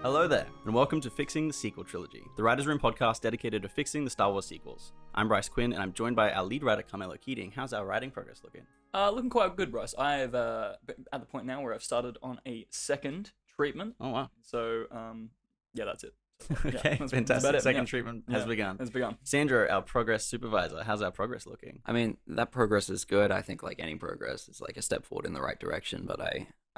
Hello there, and welcome to Fixing the Sequel Trilogy, the Writers' Room podcast dedicated to fixing the Star Wars sequels. I'm Bryce Quinn, and I'm joined by our lead writer, Carmelo Keating. How's our writing progress looking? Looking quite good, Bryce. I've been at the point now where I've started on a second treatment. Oh, wow. So, yeah, that's it. Okay, that's fantastic. it. Second treatment has begun. It's begun. Sandro, our progress supervisor, how's our progress looking? I mean, that progress is good. I think like any progress is like a step forward in the right direction, but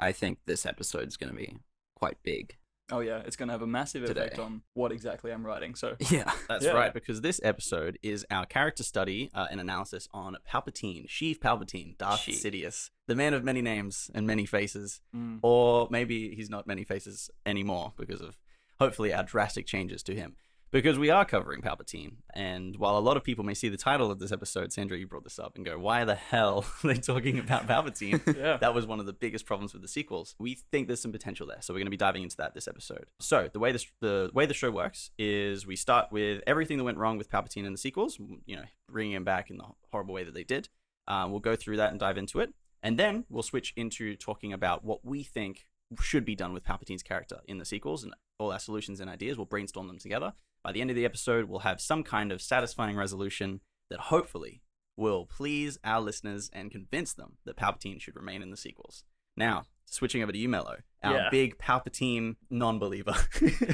I think this episode's going to be quite big. Oh, yeah, it's going to have a massive effect on what exactly I'm writing. So Yeah. That's right, because this episode is our character study and analysis on Palpatine, Sheev Palpatine, Darth Sidious, the man of many names and many faces. Or maybe he's not many faces anymore because of, hopefully, our drastic changes to him. Because we are covering Palpatine, and while a lot of people may see the title of this episode, Sandro, you brought this up, and go, why the hell are they talking about Palpatine? Yeah. That was one of the biggest problems with the sequels. We think there's some potential there, so we're going to be diving into that this episode. So the way the show works is we start with everything that went wrong with Palpatine in the sequels, you know, bringing him back in the horrible way that they did. We'll go through that and dive into it, and then we'll switch into talking about what we think should be done with Palpatine's character in the sequels, and all our solutions and ideas. We'll brainstorm them together. By the end of the episode, we'll have some kind of satisfying resolution that hopefully will please our listeners and convince them that Palpatine should remain in the sequels. Now, switching over to you, Mello, our big Palpatine non-believer.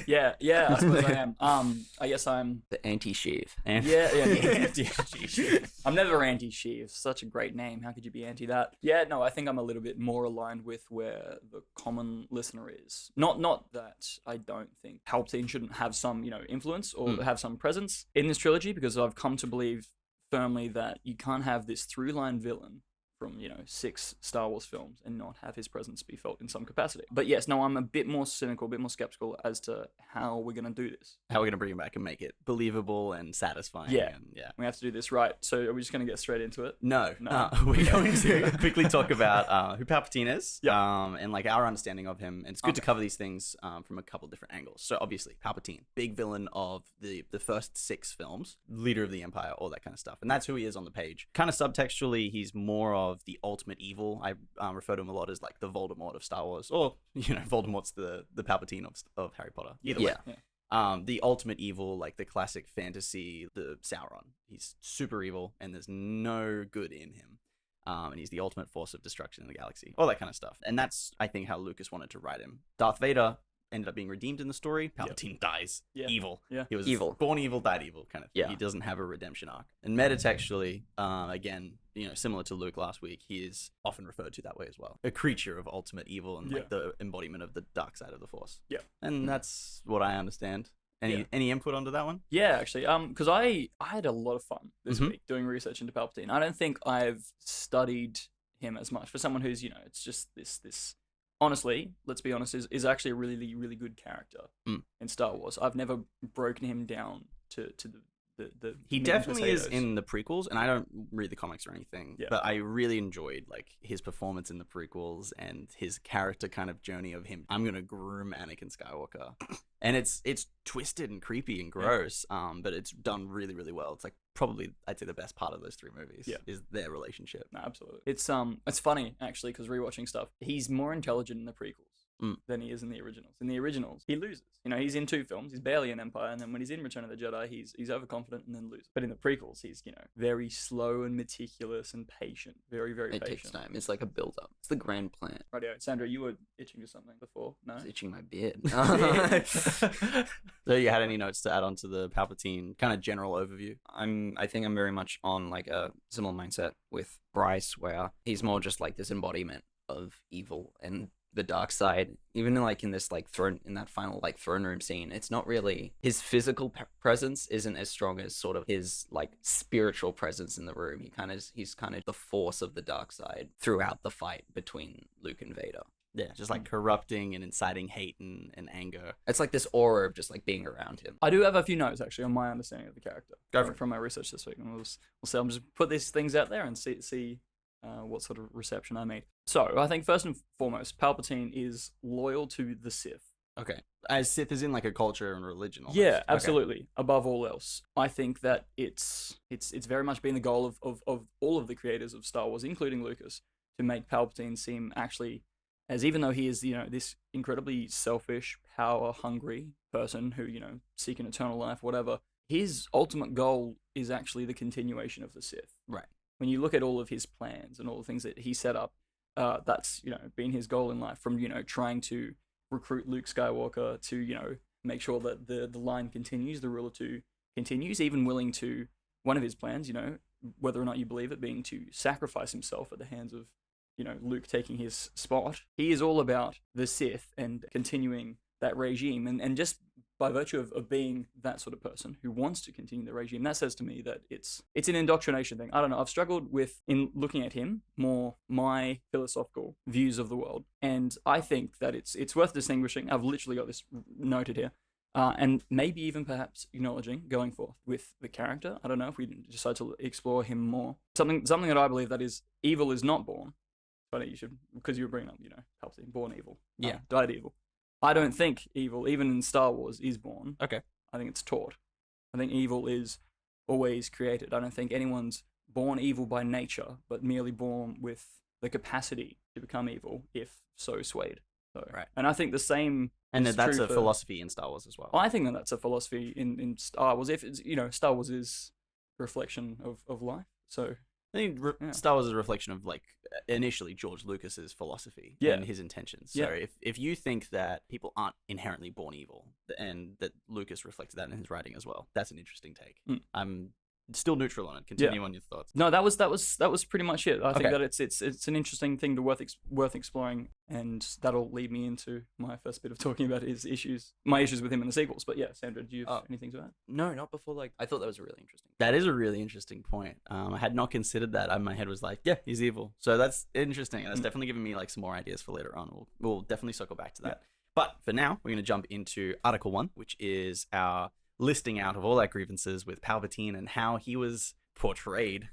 yeah, I suppose I am. I guess I'm The anti-Sheev. anti-Sheev. I'm never anti-Sheev. Such a great name. How could you be anti that? Yeah, no, I think I'm a little bit more aligned with where the common listener is. Not that I don't think Palpatine shouldn't have some, influence or have some presence in this trilogy, because I've come to believe firmly that you can't have this through-line villain from 6 Star Wars films and not have his presence be felt in some capacity. But yes, no, I'm a bit more cynical, a bit more skeptical as to how we're going to do this. How we're going to bring him back and make it believable and satisfying. Yeah. And, yeah. We have to do this right. So are we just going to get straight into it? No. We're going to quickly talk about who Palpatine is, and like our understanding of him. And it's good to cover these things from a couple different angles. So obviously, Palpatine, big villain of the first 6 films, leader of the Empire, all that kind of stuff. And that's who he is on the page. Kind of subtextually, he's more of the ultimate evil. I refer to him a lot as like the Voldemort of Star Wars, or Voldemort's the Palpatine of Harry Potter. Either way. The ultimate evil, like the classic fantasy, the Sauron. He's super evil, and there's no good in him. And he's the ultimate force of destruction in the galaxy. All that kind of stuff. And that's, I think, how Lucas wanted to write him. Darth Vader ended up being redeemed in the story. Palpatine dies evil. He was born evil, died evil, kind of thing. He doesn't have a redemption arc. And metatextually, again, similar to Luke last week, he is often referred to that way as well. A creature of ultimate evil and like the embodiment of the dark side of the Force. Yeah. And that's what I understand. Any input onto that one? Yeah, actually, because I had a lot of fun this week doing research into Palpatine. I don't think I've studied him as much. For someone who's, it's just this honestly, let's be honest, is actually a really, really good character in Star Wars. I've never broken him down to the he definitely is in the prequels, and I don't read the comics or anything, but I really enjoyed like his performance in the prequels and his character kind of journey of him. I'm gonna groom Anakin Skywalker, and it's twisted and creepy and gross, but it's done really, really well. It's like probably I'd say the best part of those 3 movies is their relationship. No, absolutely. It's funny actually, because rewatching stuff, he's more intelligent in the prequels than he is in the originals. In the originals, he loses. He's in 2 films. He's barely in Empire, and then when he's in Return of the Jedi, he's overconfident and then loses. But in the prequels, he's very slow and meticulous and patient. Very, very patient. It takes time. It's like a build-up. It's the grand plan. Rightio. Sandro, you were itching to something before, no? I was itching my beard. So you had any notes to add on to the Palpatine kind of general overview? I think I'm very much on like a similar mindset with Bryce, where he's more just like this embodiment of evil and the dark side. Even in this like throne, in that final like throne room scene, it's not really his physical presence isn't as strong as sort of his like spiritual presence in the room. He's kind of the force of the dark side throughout the fight between Luke and Vader. Yeah, just like corrupting and inciting hate and anger. It's like this aura of just like being around him. I do have a few notes actually on my understanding of the character. Go for it. From my research this week, and we'll see. I'll just put these things out there and see what sort of reception I made. So I think first and foremost, Palpatine is loyal to the Sith. Okay. As Sith is in like a culture and religion. Almost. Yeah, absolutely. Okay. Above all else, I think that it's very much been the goal of all of the creators of Star Wars, including Lucas, to make Palpatine seem actually as even though he is, this incredibly selfish, power-hungry person who, seeking eternal life, whatever, his ultimate goal is actually the continuation of the Sith. Right. When you look at all of his plans and all the things that he set up, that's, been his goal in life, from, trying to recruit Luke Skywalker to, make sure that the line continues, the rule of two continues, even willing to, one of his plans, whether or not you believe it, being to sacrifice himself at the hands of, Luke taking his spot. He is all about the Sith and continuing that regime. And just by virtue of being that sort of person who wants to continue the regime, that says to me that it's an indoctrination thing. I don't know. I've struggled with, in looking at him, more my philosophical views of the world. And I think that it's worth distinguishing. I've literally got this noted here. And maybe even perhaps acknowledging, going forth with the character. I don't know if we decide to explore him more. Something that I believe that is evil is not born. Funny you should, because you were bringing up, Palpatine, born evil. Yeah. Died evil. I don't think evil, even in Star Wars, is born. Okay. I think it's taught. I think evil is always created. I don't think anyone's born evil by nature, but merely born with the capacity to become evil, if so swayed. So, right. And I think the same. And is that's true a for philosophy in Star Wars as well. I think that that's a philosophy in Star Wars. If it's, Star Wars is a reflection of life. So I think Star Wars is a reflection of, like, initially George Lucas's philosophy and his intentions. So if you think that people aren't inherently born evil, and that Lucas reflected that in his writing as well, that's an interesting take. I'm still neutral on it. Continue on your thoughts. No, that was pretty much it. I think that it's an interesting thing to worth exploring, and that'll lead me into my first bit of talking about my issues with him in the sequels. But yeah, Sandra, do you have anything to add? No, not before. Like, I thought that was a really interesting. That is a really interesting point. I had not considered that. My head was like, yeah, he's evil. So that's interesting. And that's definitely given me, like, some more ideas for later on. We'll definitely circle back to that. Yeah. But for now, we're going to jump into Article 1, which is our listing out of all our grievances with Palpatine and how he was portrayed,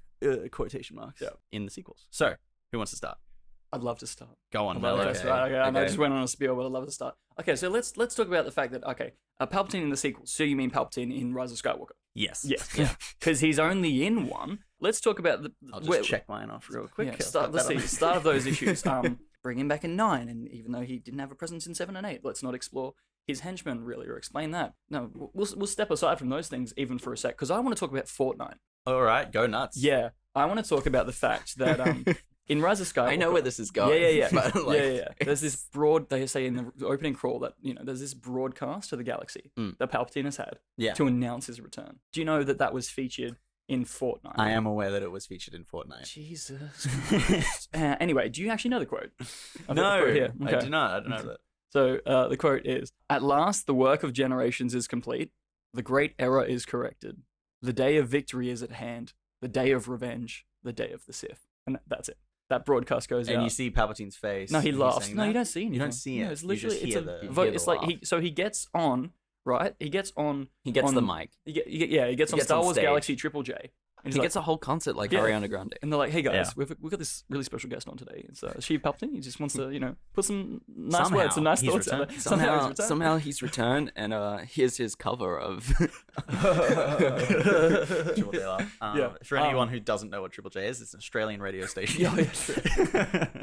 quotation marks, in the sequels. So, who wants to start? I'd love to start. Go on. Okay. I know I just went on a spiel, but I'd love to start. Okay, so let's talk about the fact that, Palpatine in the sequels. So you mean Palpatine in Rise of Skywalker? Yes. Yes. Because he's only in one. Let's talk about I'll just check mine off real quick. Yeah, let's see. Start of those issues. Bring him back in 9, and even though he didn't have a presence in 7 and 8, let's not explore his henchmen really, or explain that. No, we'll step aside from those things even for a sec, because I want to talk about Fortnite. All right, go nuts. Yeah, I want to talk about the fact that in Rise of Skywalker, I know where this is going. Yeah. But, like... yeah. There's this they say in the opening crawl that there's this broadcast to the galaxy that Palpatine has had to announce his return. Do you know that was featured in Fortnite? I am aware that it was featured in Fortnite. Jesus Christ. Anyway, do you actually know the quote? No, the quote here. Okay. I do not. I don't know that. So the quote is, "At last the work of generations is complete. The great error is corrected. The day of victory is at hand. The day of revenge. The day of the Sith." And that's it. That broadcast goes out. And you see Palpatine's face. No, he laughs. No, you don't see anything. You don't see it. No, it's literally, you just hear it's a the vote. It's like laugh. he gets on, right? He gets on. He gets on, the mic. He gets on gets Star on Wars stage. Galaxy Triple J. And He he's gets a whole concert like Yeah. Ariana Grande. and they're like, "Hey guys, we've got this really special guest on today. It's Sheev Palpatine. He just wants to, put some nice Somehow words, some nice he's thoughts out returned. there. Somehow he's returned, and here's his cover of. Triple J laugh. For anyone who doesn't know what Triple J is, it's an Australian radio station. True.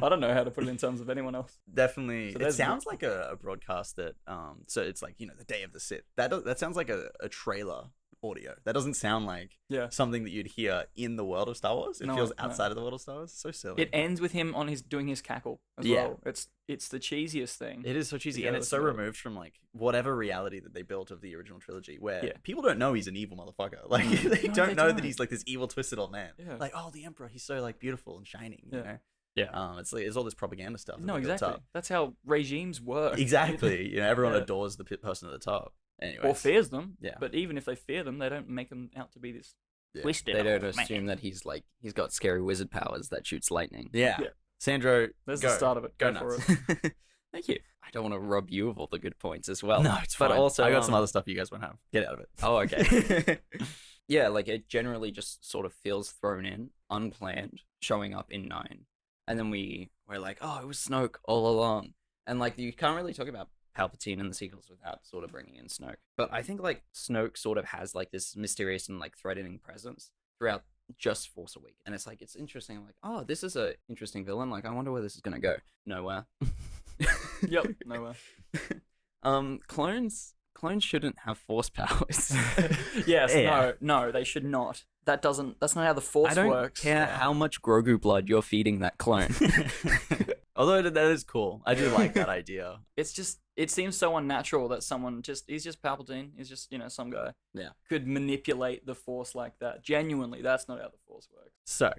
I don't know how to put it in terms of anyone else. Definitely. So It sounds like a broadcast that, so it's like, the day of the Sith. That sounds like a trailer audio. That doesn't sound like something that you'd hear in the world of Star Wars. It feels outside of the world of Star Wars. So silly. It ends with him doing his cackle as well. It's the cheesiest thing. It is so cheesy, Yeah, and it's so that's right. removed from, like, whatever reality that they built of the original trilogy, where people don't know he's an evil motherfucker. Like, they don't know that he's, like, this evil, twisted old man. Yeah. Like, oh, the Emperor, he's so, like, beautiful and shining, you know? Yeah. It's all this propaganda stuff. that No, they built exactly. up. That's how regimes work. Exactly. Everyone Yeah. adores the person at the top. Anyways. Or fears them. Yeah. But even if they fear them, they don't make them out to be this twisted. They don't old man. assume that he's got scary wizard powers that shoots lightning. Yeah. Yeah. Sandro, There's go. the start of it. Go Go for nuts. it. Thank you. I don't want to rob you of all the good points as well. No, it's fine. But also, I got some other stuff you guys won't have. Get out of it. Oh, okay. Yeah, like, it generally just sort of feels thrown in, unplanned, showing up in 9. And then we're like, oh, it was Snoke all along. And, like, you can't really talk about Palpatine in the sequels without sort of bringing in Snoke. But I think, like, Snoke sort of has, like, this mysterious and, like, threatening presence throughout just Force Awakens. And it's, like, it's interesting. I'm like, oh, this is a interesting villain. Like, I wonder where this is going to go. Nowhere. Yep, nowhere. Clones shouldn't have force powers. Yes, Yeah. no, they should not. That's not how the Force I don't works. care how much Grogu blood you're feeding that clone. Although that is cool. I do like that idea. It seems so unnatural that he's just Palpatine. He's just, some guy. Yeah. Could manipulate the Force like that. Genuinely, that's not how the Force works. So,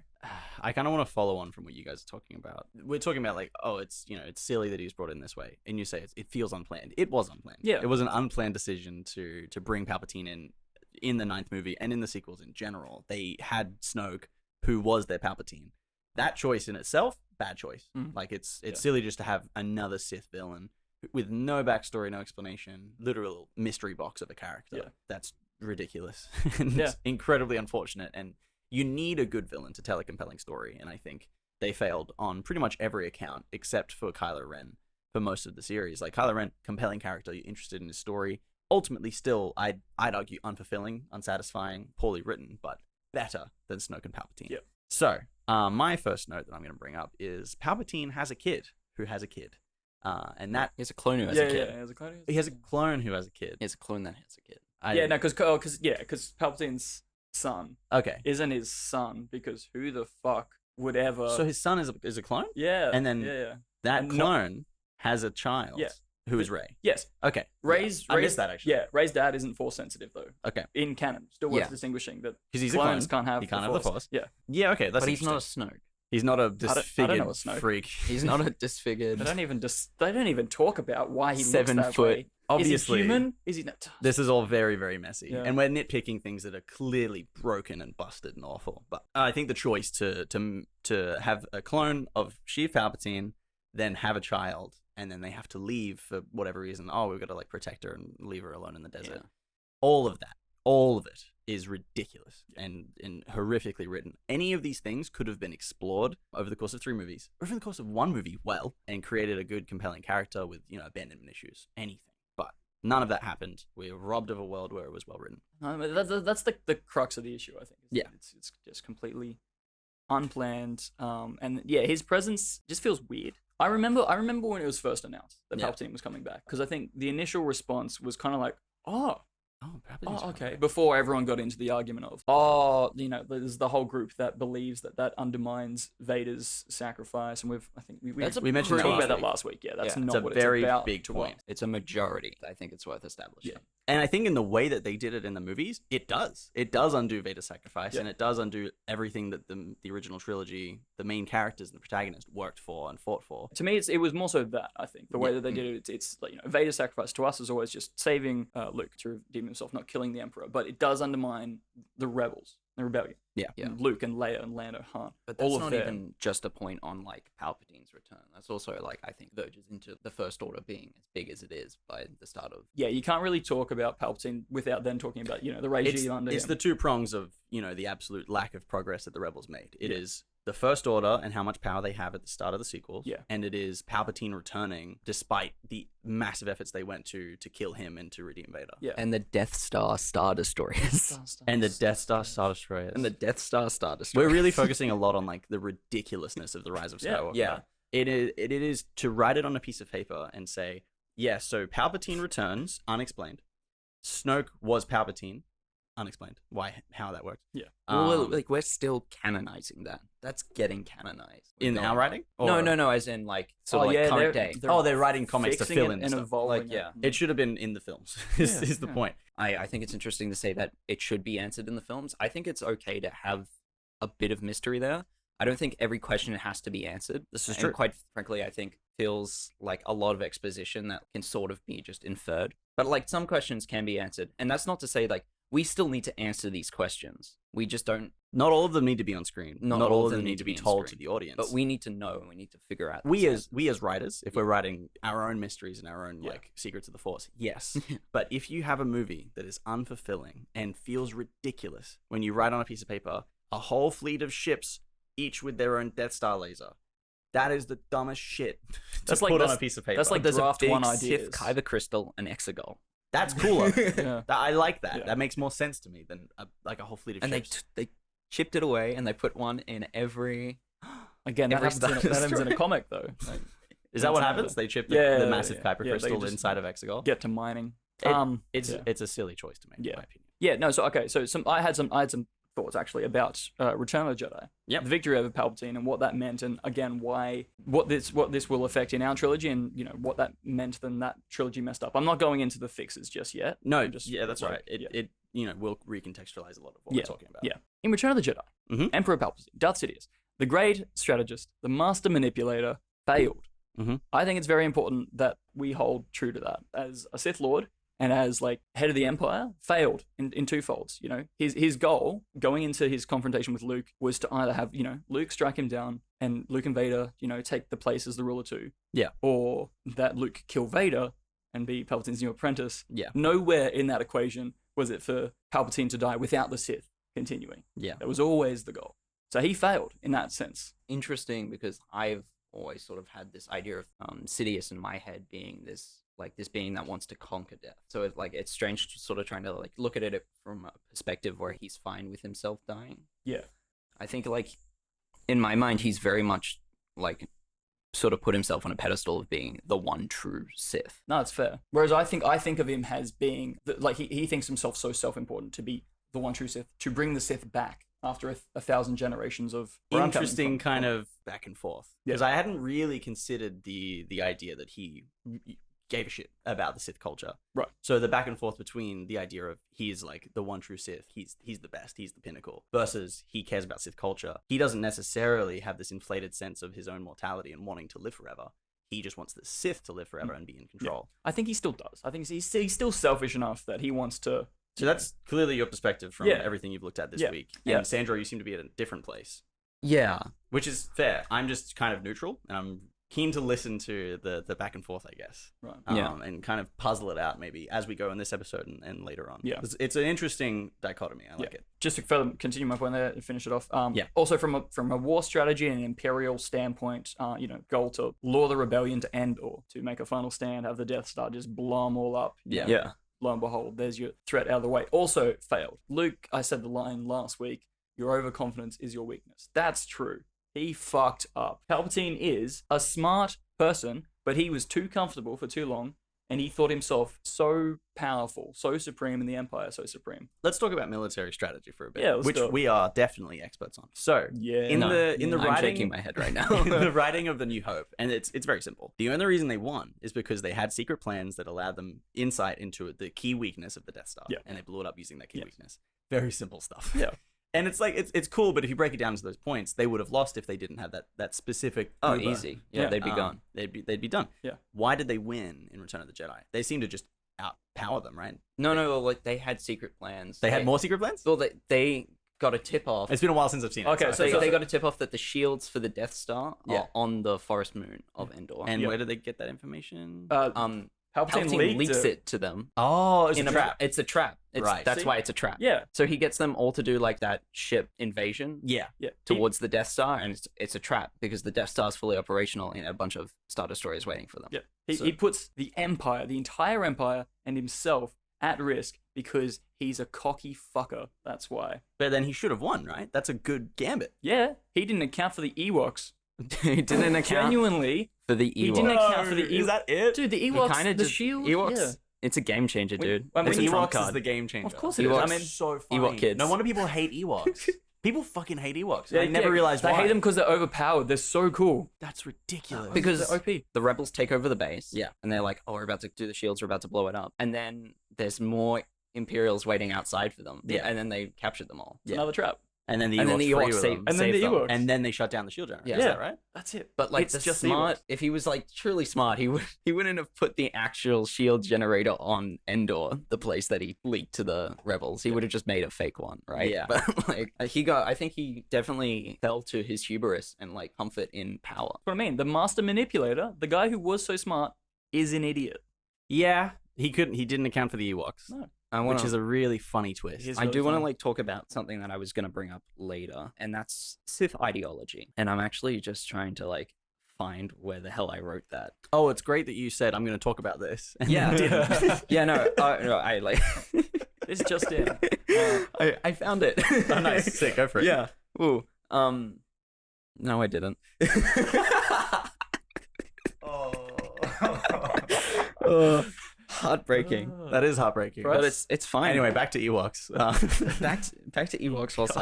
I kind of want to follow on from what you guys are talking about. We're talking about like, oh, it's it's silly that he was brought in this way, and you say it feels unplanned. It was unplanned. Yeah. It was an unplanned decision to bring Palpatine in the 9th movie and in the sequels in general. They had Snoke, who was their Palpatine. That choice in itself, bad choice. Like it's silly just to have another Sith villain with no backstory, no explanation, literal mystery box of a character. Yeah. That's ridiculous and incredibly unfortunate. And you need a good villain to tell a compelling story. And I think they failed on pretty much every account except for Kylo Ren for most of the series. Like Kylo Ren, compelling character, you're interested in his story. Ultimately, still, I'd argue unfulfilling, unsatisfying, poorly written, but better than Snoke and Palpatine. Yep. So, my first note that I'm going to bring up is Palpatine has a kid who has a kid. And that He has a clone who has a kid. Yeah, he has a clone. he has a clone who has a kid. He has a clone that has a kid. Because Palpatine's son Okay. isn't his son, because who the fuck would ever... So his son is a clone? Yeah. and then Yeah. That And clone has a child Yeah. who is Rey. Yes. Okay. I missed that actually. Yeah, Rey's dad isn't Force sensitive, though. Okay. In canon. Still worth Yeah. distinguishing that Because he's a clones clone. can't have He can't the have the Force. Force. Yeah. Yeah, okay. That's But he's not a interesting. Snoke. He's not a I don't disfigured know a Snoke. freak. He's not a disfigured. They don't even talk about why he 7 looks that foot. way. Obviously. Is he human? Is he not? This is all very, very messy. Yeah. And we're nitpicking things that are clearly broken and busted and awful. But I think the choice to have a clone of Sheev Palpatine, then have a child, and then they have to leave for whatever reason. Oh, we've got to like protect her and leave her alone in the desert. Yeah. All of it is ridiculous and horrifically written. Any of these things could have been explored over the course of 3 movies, or over the course of 1 movie, and created a good, compelling character with, abandonment issues, anything. But none of that happened. We were robbed of a world where it was well written. That's the crux of the issue, I think. Yeah. It's just completely unplanned. And yeah, his presence just feels weird. I remember when it was first announced that Yeah. Palpatine was coming back, because I think the initial response was kind of like, oh, Palpatine's okay. Before everyone got into the argument of, there's the whole group that believes that undermines Vader's sacrifice, and we mentioned that that last last week. Yeah, that's Yeah. not It's a what very it's about. big to point. us. It's a majority. I think it's worth establishing. Yeah. And I think in the way that they did it in the movies, it does undo Vader's sacrifice, Yeah. and it does undo everything that the original trilogy, the main characters and the protagonist worked for and fought for. To me, it was more so that, I think. The way that they did it, it's like, Vader's sacrifice to us is always just saving Luke to redeem himself, not killing the Emperor. But it does undermine the rebels, the rebellion. Yeah. Luke and Leia and Lando, Han. But that's all of not their... even just a point on like Palpatine's return. That's also like, I think, verges into the First Order being as big as it is by the start of. Yeah, you can't really talk about Palpatine without then talking about, the regime under It's him. the 2 prongs of, the absolute lack of progress that the rebels made. It is the First Order and how much power they have at the start of the sequels. Yeah. And it is Palpatine returning despite the massive efforts they went to kill him and to redeem Vader. Yeah. And the Death Star Star Destroyers. And the Death Star Star Destroyers. And the Death Star Star Destroyers. We're really focusing a lot on like the ridiculousness of the Rise of Skywalker. Yeah. It is to write it on a piece of paper and say, so Palpatine returns, unexplained. Snoke was Palpatine, unexplained. How that works. Yeah. Well, like, we're still canonizing that. That's getting canonized. In our writing? No, Or- no, as in like current day. They're writing comics to fixing fill it in and stuff. evolving Like, yeah. It should have been in the films. is the point. I think it's interesting to say that it should be answered in the films. I think it's okay to have a bit of mystery there. I don't think every question has to be answered. This is And true. quite frankly, I think feels like a lot of exposition that can sort of be just inferred. But like some questions can be answered. And that's not to say like we still need to answer these questions. We just don't. Not all of them need to be on screen. Not all of them need to be on told to screen. the audience. But we need to know and we need to figure out. we these as writers, if we're writing our own mysteries and our own like secrets of the Force, yes. But if you have a movie that is unfulfilling and feels ridiculous when you write on a piece of paper a whole fleet of ships, each with their own Death Star laser, that is the dumbest shit to put on a piece of paper. That's like There's draft a big one Sith ideas. Kyber crystal and Exegol. That's cooler. Yeah. I like that. Yeah. That makes more sense to me than a whole fleet of And ships. they chipped it away and they put one in every. Again, that Every happens, Star in a Destroyer. comic though. Like, Is that what It's happens? another- They chip Yeah, the massive yeah. Kuiper Yeah, they crystal just inside of Exegol? Get to mining. It's a silly choice to make, in Yeah. my opinion. Yeah, no, so okay, so I had some thoughts actually about Return of the Jedi. Yep. The victory over Palpatine and what that meant, and again what this will affect in our trilogy, and what that meant. Then that trilogy messed up. I'm not going into the fixes just yet. No, I'm just that's like, right. It will recontextualize a lot of what Yeah, we're talking about. Yeah. In Return of the Jedi, Mhm. Emperor Palpatine, Darth Sidious, the great strategist, the master manipulator, failed. Mhm. I think it's very important that we hold true to that. As a Sith Lord and as like head of the Empire, failed in two folds. His goal going into his confrontation with Luke was to either have Luke strike him down and Luke and Vader take the place as the ruler too. Yeah. Or that Luke kill Vader and be Palpatine's new apprentice. Yeah. Nowhere in that equation was it for Palpatine to die without the Sith continuing. Yeah. That was always the goal. So he failed in that sense. Interesting, because I've always sort of had this idea of Sidious in my head being this being that wants to conquer death. So it's strange to sort of trying to look at it from a perspective where he's fine with himself dying. Yeah. I think in my mind he's very much sort of put himself on a pedestal of being the one true Sith. No, it's fair. Whereas I think of him as being he thinks himself so self-important to be the one true Sith, to bring the Sith back after 1,000 generations of Interesting kind of back and forth. Yeah. Because I hadn't really considered the idea that he gave a shit about the Sith culture. Right. So the back and forth between the idea of he's the one true Sith, he's the best, he's the pinnacle, versus he cares about Sith culture. He doesn't necessarily have this inflated sense of his own mortality and wanting to live forever. He just wants the Sith to live forever and be in control. Yeah. I think he still does. I think he's still selfish enough that he wants to. So that's clearly your perspective from everything you've looked at this week. Yeah. And Sandro, you seem to be at a different place. Yeah. Which is fair. I'm just kind of neutral, and I'm keen to listen to the back and forth, I guess. Right. And kind of puzzle it out maybe as we go in this episode and later on. Yeah. It's an interesting dichotomy. I like it. Just to further continue my point there and finish it off. Yeah. Also from a war strategy and an imperial standpoint, goal to lure the rebellion to end or to make a final stand, have the Death Star just blow them all up. Yeah. Yeah. Lo and behold, there's your threat out of the way. Also failed. Luke, I said the line last week, your overconfidence is your weakness. That's true. He fucked up. Palpatine is a smart person, but he was too comfortable for too long, and he thought himself so powerful, so supreme, and the Empire so supreme. Let's talk about military strategy for a bit, Yeah, let's which do it. we are definitely experts on. So, in the I'm writing, shaking my head right now. in the writing of The New Hope, and it's very simple. The only reason they won is because they had secret plans that allowed them insight into the key weakness of the Death Star, and they blew it up using that key weakness. Very simple stuff. Yeah. And it's cool, but if you break it down to those points, they would have lost if they didn't have that specific. Oh, mover. easy. Yeah, they'd be gone. They'd be done. Yeah. Why did they win in Return of the Jedi? They seem to just outpower them, right? No, they had secret plans. They had more secret plans? Well, they got a tip off. It's been a while since I've seen it. Okay, so They got a tip off that the shields for the Death Star Yeah. are on the forest moon of Endor. and where did they get that information? Palpatine leaks it to them. Oh, it's in a trap. It's a trap. Right. That's See? why it's a trap. Yeah. So he gets them all to do that ship invasion Yeah. towards the Death Star, and it's a trap because the Death Star is fully operational and a bunch of Star Destroyers waiting for them. Yeah. He puts the Empire, the entire Empire, and himself at risk because he's a cocky fucker. That's why. But then he should have won, right? That's a good gambit. Yeah. He didn't account for the Ewoks. He didn't account Genuinely. for the Ewoks. He didn't account for the Ewoks. Is that it? Dude, the He Ewoks, kinda the just- shield. Ewoks. Yeah. It's a game changer, dude. When It's a trump Ewoks is card. the game changer. Of course it is. Ewoks. I mean, So funny. Ewok kids. No wonder people hate Ewoks. People fucking hate Ewoks. yeah, I never yeah, realized they why. hate them because they're overpowered. They're so cool. That's ridiculous. Because they're OP. the rebels take over the base. Yeah. And they're like, oh, we're about to do the shields. We're about to blow it up. And then there's more Imperials waiting outside for them. Yeah. And then they captured them all. Yeah. Another trap. and then the and then Ewoks, the free Ewoks with save, them. And then save the them. Ewoks. And then they shut down the shield generator. Yeah. Is that right? That's it. But It's the just the smart, Ewoks. if he was truly smart, he wouldn't have put the actual shield generator on Endor, the place that he leaked to the rebels. He would have just made a fake one, right? Yeah. But I think he definitely fell to his hubris and comfort in power. That's what I mean. The master manipulator, the guy who was so smart, is an idiot. Yeah. He didn't account for the Ewoks. No. Which is a really funny twist. It is I really do want funny. to talk about something that I was going to bring up later, and that's Sith ideology. And I'm actually just trying to find where the hell I wrote that. Oh, it's great that you said I'm going to talk about this. And Yeah. you didn't. Yeah, no, I It's just in. I found it. Oh, nice. Sick. Go for it. Yeah. Ooh. No, I didn't. Oh Heartbreaking. That is heartbreaking. But it's fine. Anyway, back to Ewoks. back to Ewoks whilst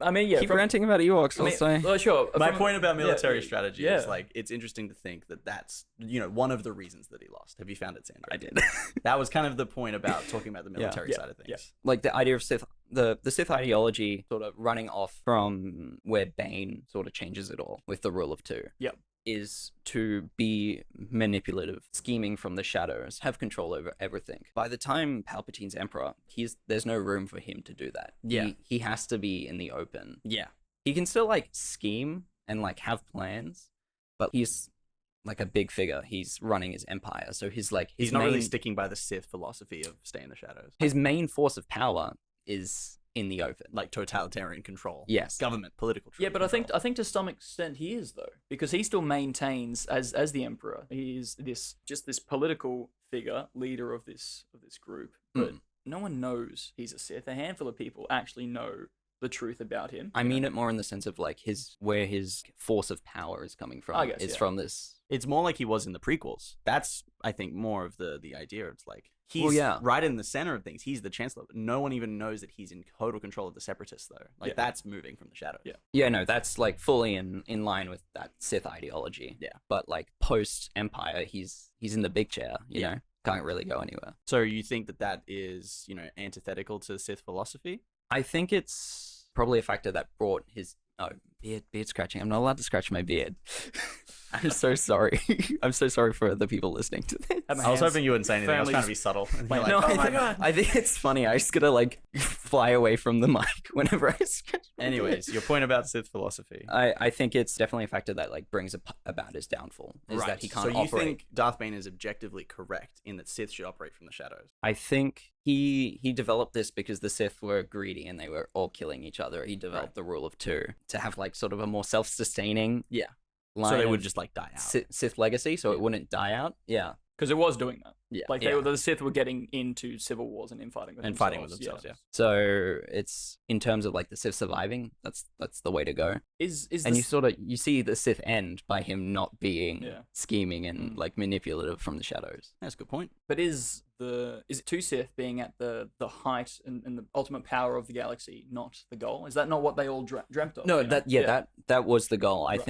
I mean, yeah. keep ranting about Ewoks. Well, sure. My point about military yeah, strategy yeah. is like it's interesting to think that that's one of the reasons that he lost. Have you found it, Sandro? I did. That was kind of the point about talking about the military side of things. yeah. Like the idea of Sith, the Sith ideology sort of running off from where Bane sort of changes it all with the rule of two. Yep. Is to be manipulative, scheming from the shadows, have control over everything. By the time Palpatine's Emperor, there's no room for him to do that. Yeah. He has to be in the open. Yeah. He can still like scheme and like have plans, but he's like a big figure. He's running his empire, so he's not really sticking by the Sith philosophy of stay in the shadows. His main force of power is in the open. Like totalitarian control. Yes. Government, political Yeah, but I control. think to some extent he is though, because he still maintains as the emperor. He is this political figure, leader of this group, but no one knows he's a Sith. A handful of people actually know the truth about him. I mean it more in the sense of like where his force of power is coming from. I guess, is yeah. from this. It's more like he was in the prequels. That's, I think, more of the idea. It's like he's yeah. right in the center of things. He's the chancellor. But no one even knows that he's in total control of the separatists, though. Like Yeah. that's moving from the shadows. Yeah. Yeah, no, that's like fully in line with that Sith ideology. Yeah. But like post Empire, he's in the big chair. You Yeah. know, can't really go anywhere. So you think that is antithetical to Sith philosophy? I think it's probably a factor that brought his beard scratching. I'm not allowed to scratch my beard. I'm so sorry. I'm so sorry for the people listening to this. I was hoping you wouldn't say anything. I was trying to be subtle. And you're like, No, oh my God. I think it's funny. I just gotta like fly away from the mic whenever I scratch. my beard. Anyways, your point about Sith philosophy. I think it's definitely a factor that like brings about his downfall is that he can't so you operate. think Darth Bane is objectively correct in that Sith should operate from the shadows? I think he developed this because the Sith were greedy and they were all killing each other. He developed the rule of two to have like sort of a more self-sustaining line So they would of just like die out. Sith legacy, so it wouldn't die out. Yeah. Because it was doing that. Yeah. Like Yeah. the Sith were getting into civil wars and infighting with And themselves. fighting with themselves, yeah. So it's in terms of like the Sith surviving, that's the way to go. Is And this, you see the Sith end by him not being Yeah. scheming and like manipulative from the shadows. That's a good point. but is it two Sith being at the height and the ultimate power of the galaxy not the goal? Is that not what they all dreamt of? No, you know? that was the goal. Right.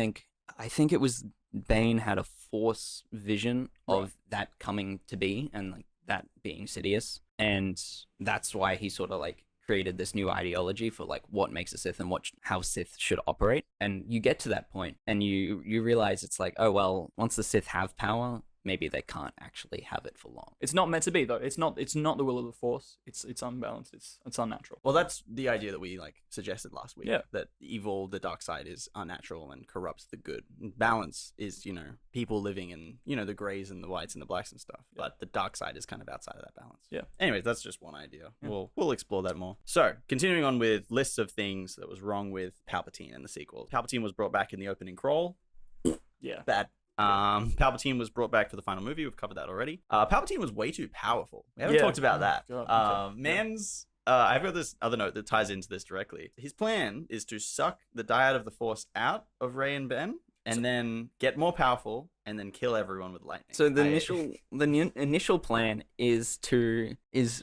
I think it was Bane had a force vision of that coming to be and like that being Sidious, and that's why he sort of like created this new ideology for like what makes a Sith and how Sith should operate. And you get to that point and you realize it's like, oh well, once the Sith have power, maybe they can't actually have it for long. It's not meant to be though. It's not the will of the Force. It's unbalanced. It's unnatural. Well, that's the idea that we like suggested last week. Yeah. That evil, the dark side, is unnatural and corrupts the good. Balance is, people living in, the grays and the whites and the blacks and stuff. Yeah. But the dark side is kind of outside of that balance. Yeah. Anyways, that's just one idea. Yeah. We'll explore that more. So, continuing on with lists of things that was wrong with Palpatine in the sequel. Palpatine was brought back in the opening crawl. Yeah. Bad. Palpatine was brought back for the final movie. We've covered that already. Palpatine was way too powerful. We haven't Yeah. talked about that. God, okay. Man's. I've got this other note that ties into this directly. His plan is to suck the dyad of the Force out of Rey and Ben, and then get more powerful, and then kill everyone with lightning. So the initial plan is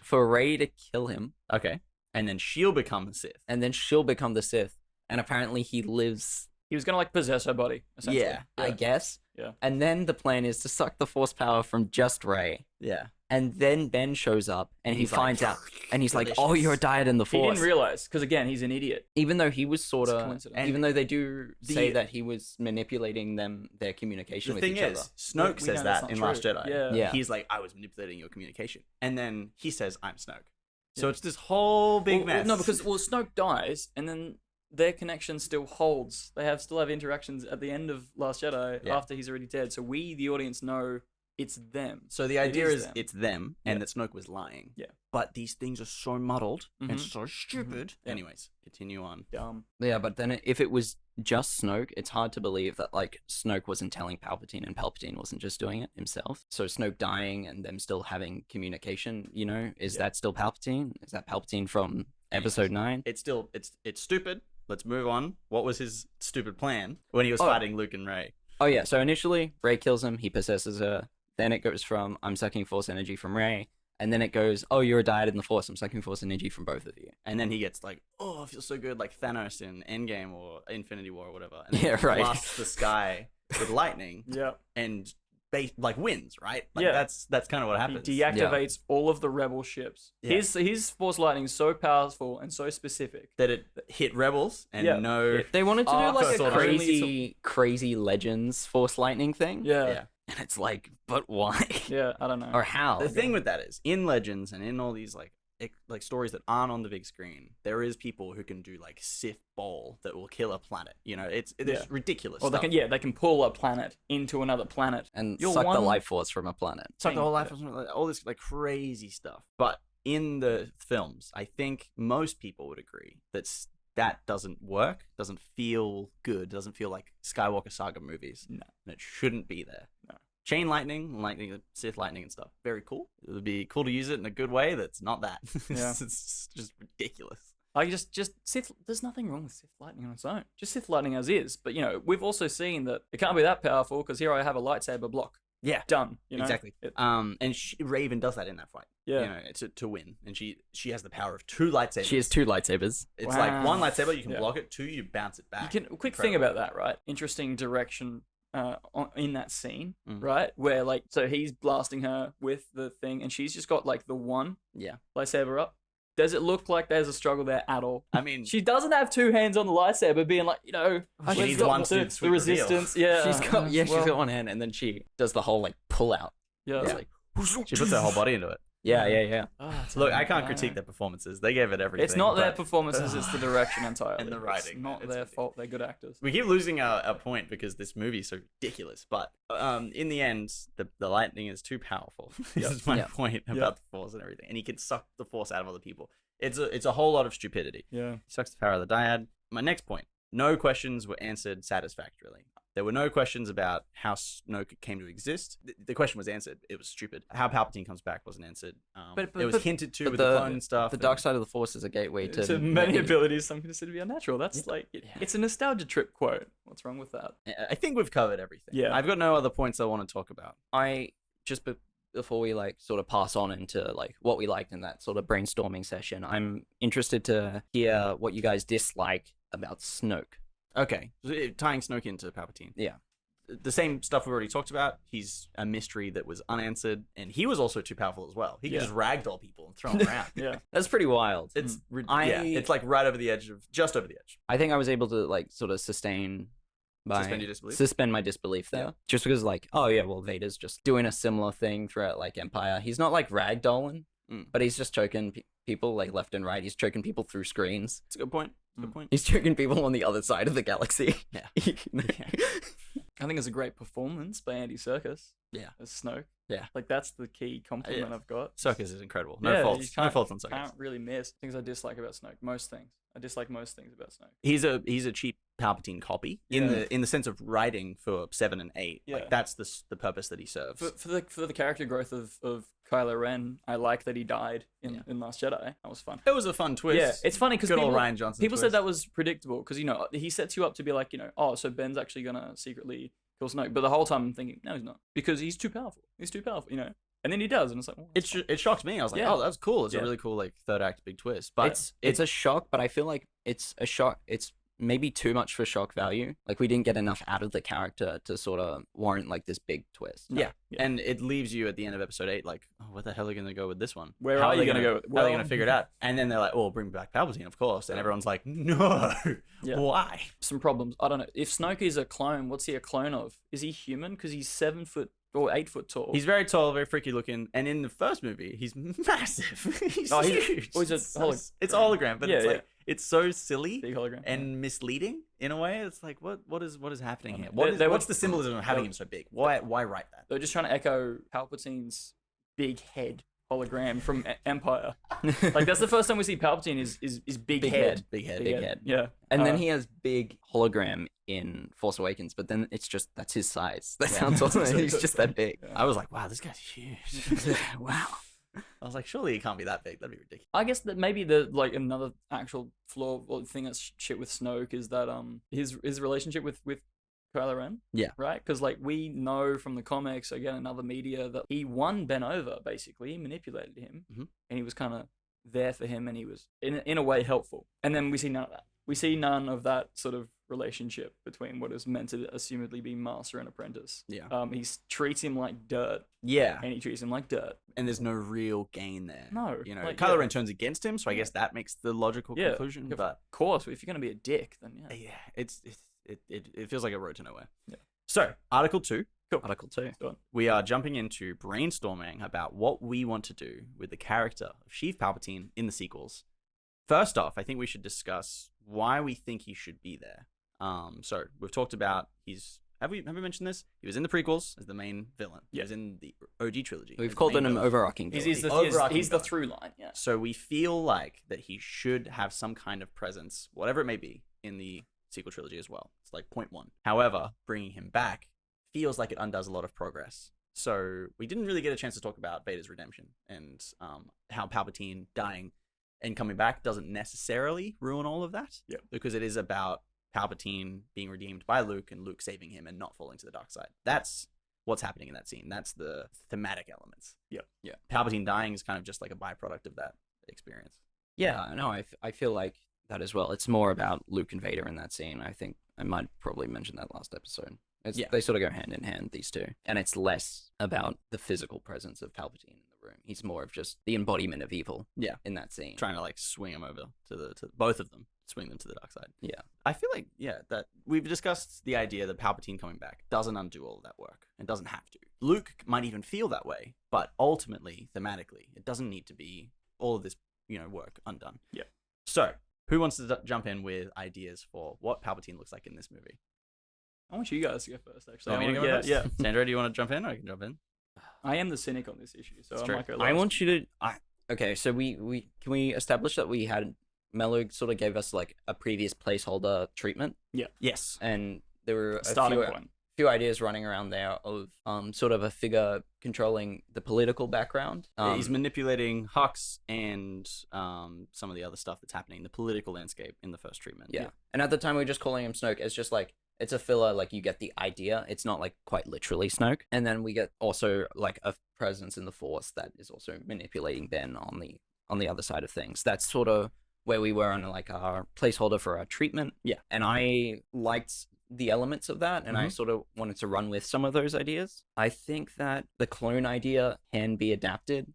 for Rey to kill him, okay, and then she'll become a Sith. and then she'll become the Sith. And apparently he lives. He was gonna like possess her body. Essentially. Yeah. I guess. Yeah. And then the plan is to suck the Force power from just Rey. Yeah. And then Ben shows up and he He's like, finds out. And he's like, oh, delicious. you're a dyad in the He Force. didn't realize because again he's an idiot. Even though he was sort It's a of. coincidence. Even though they do The- say that he was manipulating their communication The with thing each is, other. Snoke We says know that's that not in true. Last Jedi. Yeah. Yeah. He's like, I was manipulating your communication. And then he says, I'm Snoke. So Yeah. it's this whole big mess. No, because Snoke dies and then their connection still holds. They still have interactions at the end of Last Jedi Yeah. after he's already dead. So we, the audience, know it's them. So the idea is them. it's them, and Yeah. that Snoke was lying. Yeah. But these things are so muddled and Mhm. so stupid. Yeah. Anyways, continue on. Dumb. Yeah, but then if it was just Snoke, it's hard to believe that like Snoke wasn't telling Palpatine and Palpatine wasn't just doing it himself. So Snoke dying and them still having communication, is that still Palpatine? Is that Palpatine from Episode 9? It's still it's stupid. Let's move on. What was his stupid plan when he was fighting Luke and Rey? Oh yeah, so initially Rey kills him, he possesses her. Then it goes from I'm sucking Force energy from Rey, and then it goes, oh, you're a dyad in the Force. I'm sucking Force energy from both of you. And then he gets like, oh, I feel so good, like Thanos in Endgame or Infinity War or whatever. And then Yeah, he right. blasts the sky with lightning Yeah. and like wins, right? Like, Yeah. that's kind of what happens. He deactivates all of the rebel ships. Yeah. His Force lightning is so powerful and so specific. That it hit rebels and Yeah. no. They wanted to do Ah, like sort a of. crazy Legends Force lightning thing. Yeah. Yeah. And it's like, but why? Yeah, I don't know. Or how? The thing with that is, in Legends and in all these like stories that aren't on the big screen, there is people who can do like Sith Ball that will kill a planet. You know, it's Yeah. ridiculous. Or they stuff. they can pull a planet into another planet. And You're suck the one- life force from a planet. Suck the thing. whole life, all this like crazy stuff. But in the films, I think most people would agree that doesn't work, doesn't feel good, doesn't feel like Skywalker Saga movies. No. And it shouldn't be there. No. Chain lightning, Sith lightning and stuff, very cool. It would be cool to use it in a good way that's not that. Yeah. It's just ridiculous. Like just Sith. There's nothing wrong with Sith lightning on its own. Just Sith lightning as is. But you know, we've also seen that it can't be that powerful because here I have a lightsaber block. Yeah, Done. You know? exactly. It- And Raven does that in that fight. Yeah. You know, to win, and she has the power of 2 lightsabers. She has 2 lightsabers. It's like Wow. 1 lightsaber, you can Yeah. block it. 2, you bounce it back. You can quick thing about that, right? Interesting direction in that scene, Mm. right? Where like so he's blasting her with the thing, and she's just got like the one Yeah. lightsaber up. Does it look like there's a struggle there at all? I mean, She doesn't have 2 hands on the lightsaber, being like, you know, She let's needs got one the, to the sweep reveal. resistance. Yeah, She's got she's well, got one hand, and then she does the whole like pull out. Yeah, Yeah. like, she puts her whole body into it. Yeah. it's Look, I can't uh, critique their performances. They gave it everything. It's not their but performances; it's the direction entirely. And the It's writing. not It's their fault. They're good actors. We keep losing our point because this movie is so ridiculous. But in the end, the lightning is too powerful. This Yep. is my Yep. point about Yep. the Force and everything. And he can suck the Force out of other people. It's a whole lot of stupidity. Yeah. He sucks the power of the dyad. My next point: no questions were answered satisfactorily. There were no questions about how Snoke came to exist. The question was answered. It was stupid. How Palpatine comes back wasn't answered. But it was hinted to but with the clone stuff. The dark side of the Force is a gateway to many abilities some consider to be unnatural. That's like Yeah. it's a nostalgia trip quote. What's wrong with that? I think we've covered everything. Yeah. I've got no other points I want to talk about. I just before we like sort of pass on into like what we liked in that sort of brainstorming session, I'm interested to hear what you guys dislike about Snoke. Okay, so tying Snoke into Palpatine. Yeah. The same stuff we already talked about. He's a mystery that was unanswered, and he was also too powerful as well. He could Yeah. just ragdoll people and throw them around. Yeah. That's pretty wild. It's I- it's like right over the edge of just over the edge. I think I was able to like sort of suspend Suspend your disbelief? Suspend my disbelief there. Yeah. Just because like, oh yeah, well Vader's just doing a similar thing throughout like Empire. He's not like ragdolling, but he's just choking people like left and right. He's choking people through screens. It's a good point. It's a good point. He's choking people on the other side of the galaxy. Yeah. I think it's a great performance by Andy Serkis. Yeah. As Snoke. Yeah. Like that's the key compliment Yeah. I've got. Serkis is incredible. No Yeah, you faults. No can't- faults on Serkis. Can't really miss things I dislike about Snoke. Most things. I dislike most things about Snoke. He's a cheap Palpatine copy Yeah. in the sense of writing for 7 and 8. Yeah. Like that's the purpose that he serves. For the character growth of Kylo Ren, I like that he died in Last Jedi. That was fun. It was a fun twist. Yeah, it's funny because Good old people, Rian Johnson people said twist. that was predictable because you know he sets you up to be like, you know, oh, so Ben's actually gonna secretly kill Snoke, but the whole time I'm thinking, no, he's not, because he's too powerful. He's too powerful, you know. And then he does, and it's like, well, that's fine. It shocked me. I was like, Yeah. oh, that was cool. It's Yeah. a really cool like third act big twist. But it's a shock, but I feel like it's a shock. It's maybe too much for shock value. Like we didn't get enough out of the character to sort of warrant like this big twist. yeah. Yeah. And it leaves you at the end of episode 8 like, oh, what the hell are they going to go with this one? Where How are you they gonna go? How are they Well- going to figure it out? And then they're like, oh, bring back Palpatine, of course. And everyone's like, no, Yeah. why? Some problems. I don't know. If Snoke is a clone, what's he a clone of? Is he human? Because he's 7 foot or 8 foot tall. He's very tall, very freaky looking, and in the first movie, he's massive. He's Oh, he's- huge. oh, he's a It's hologram. it's a hologram, but it's Yeah, like it's so silly big hologram. and misleading in a way. It's like what is happening here? They- What's the symbolism of having they- him so big? Why write that? They're just trying to echo Palpatine's big head hologram from Empire. Like that's the first time we see Palpatine is big, head. Big head. Big head. Yeah. And then Uh, he has big hologram in Force Awakens, but then it's just that's his size. That Yeah. sounds awesome. He's just that big. I was like, wow, this guy's huge. Wow. I was like, surely he can't be that big. That'd be ridiculous. I guess that maybe the like another actual flaw or thing that's shit with Snoke is that his relationship with Kylo Ren. Yeah. Right? Because like we know from the comics, again, and other media, that he won Ben over. Basically, he manipulated him, and he was kind of there for him, and he was in a way helpful. And then we see none of that. We see none of that sort of relationship between what is meant to assumedly be master and apprentice. Yeah. He treats him like dirt, Yeah. and he treats him like dirt. And there's no real gain there. No, You know, like, Kylo yeah. Ren turns against him, so I guess that makes the logical Yeah, conclusion. of But course, if you're gonna be a dick, then yeah. yeah, it feels like a road to nowhere. Yeah. So, Article 2. Article 2. Go on. We are jumping into brainstorming about what we want to do with the character of Sheev Palpatine in the sequels. First off, I think we should discuss why we think he should be there. So we've talked about have we mentioned this? He was in the prequels as the main villain. He was in the OG trilogy. We've as the called main him villain. overarching. He's villain. the through line. Yeah. So we feel like that he should have some kind of presence, whatever it may be, in the sequel trilogy as well. It's like point one. However, bringing him back feels like it undoes a lot of progress. So we didn't really get a chance to talk about Vader's redemption and how Palpatine dying and coming back doesn't necessarily ruin all of that. Yeah. Because it is about Palpatine being redeemed by Luke and Luke saving him and not falling to the dark side. That's what's happening in that scene. That's the thematic elements. Yeah. Yeah. Palpatine dying is kind of just like a byproduct of that experience. Yeah, no, I feel like that as well. It's more about Luke and Vader in that scene. I think I might probably mention that last episode. They sort of go hand in hand, these two. And it's less about the physical presence of Palpatine in the room. He's more of just the embodiment of evil in that scene. Trying to like swing them over to both of them, swing them to the dark side. Yeah. I feel like, that we've discussed the idea that Palpatine coming back doesn't undo all of that work and doesn't have to. Luke might even feel that way, but ultimately, thematically, it doesn't need to be all of this, work undone. Yeah. So, who wants to jump in with ideas for what Palpatine looks like in this movie? I want you guys to go first, actually. Want me to go first? Yeah. Sandro, do you want to jump in, or I can jump in? I am the cynic on this issue, so That's I true. might go I last. want you to. Okay, so we can we establish that we had Mello sort of gave us like a previous placeholder treatment, Yes. and there were a starting point. few ideas running around there of sort of a figure controlling the political background. He's manipulating Hux and some of the other stuff that's happening in the political landscape in the first treatment. Yeah. And at the time we were just calling him Snoke. It's just like, it's a filler, like you get the idea. It's not like quite literally Snoke. And then we get also like a presence in the Force that is also manipulating Ben on the other side of things. That's sort of where we were on like our placeholder for our treatment. Yeah. And I liked the elements of that, and I sort of wanted to run with some of those ideas. I think that the clone idea can be adapted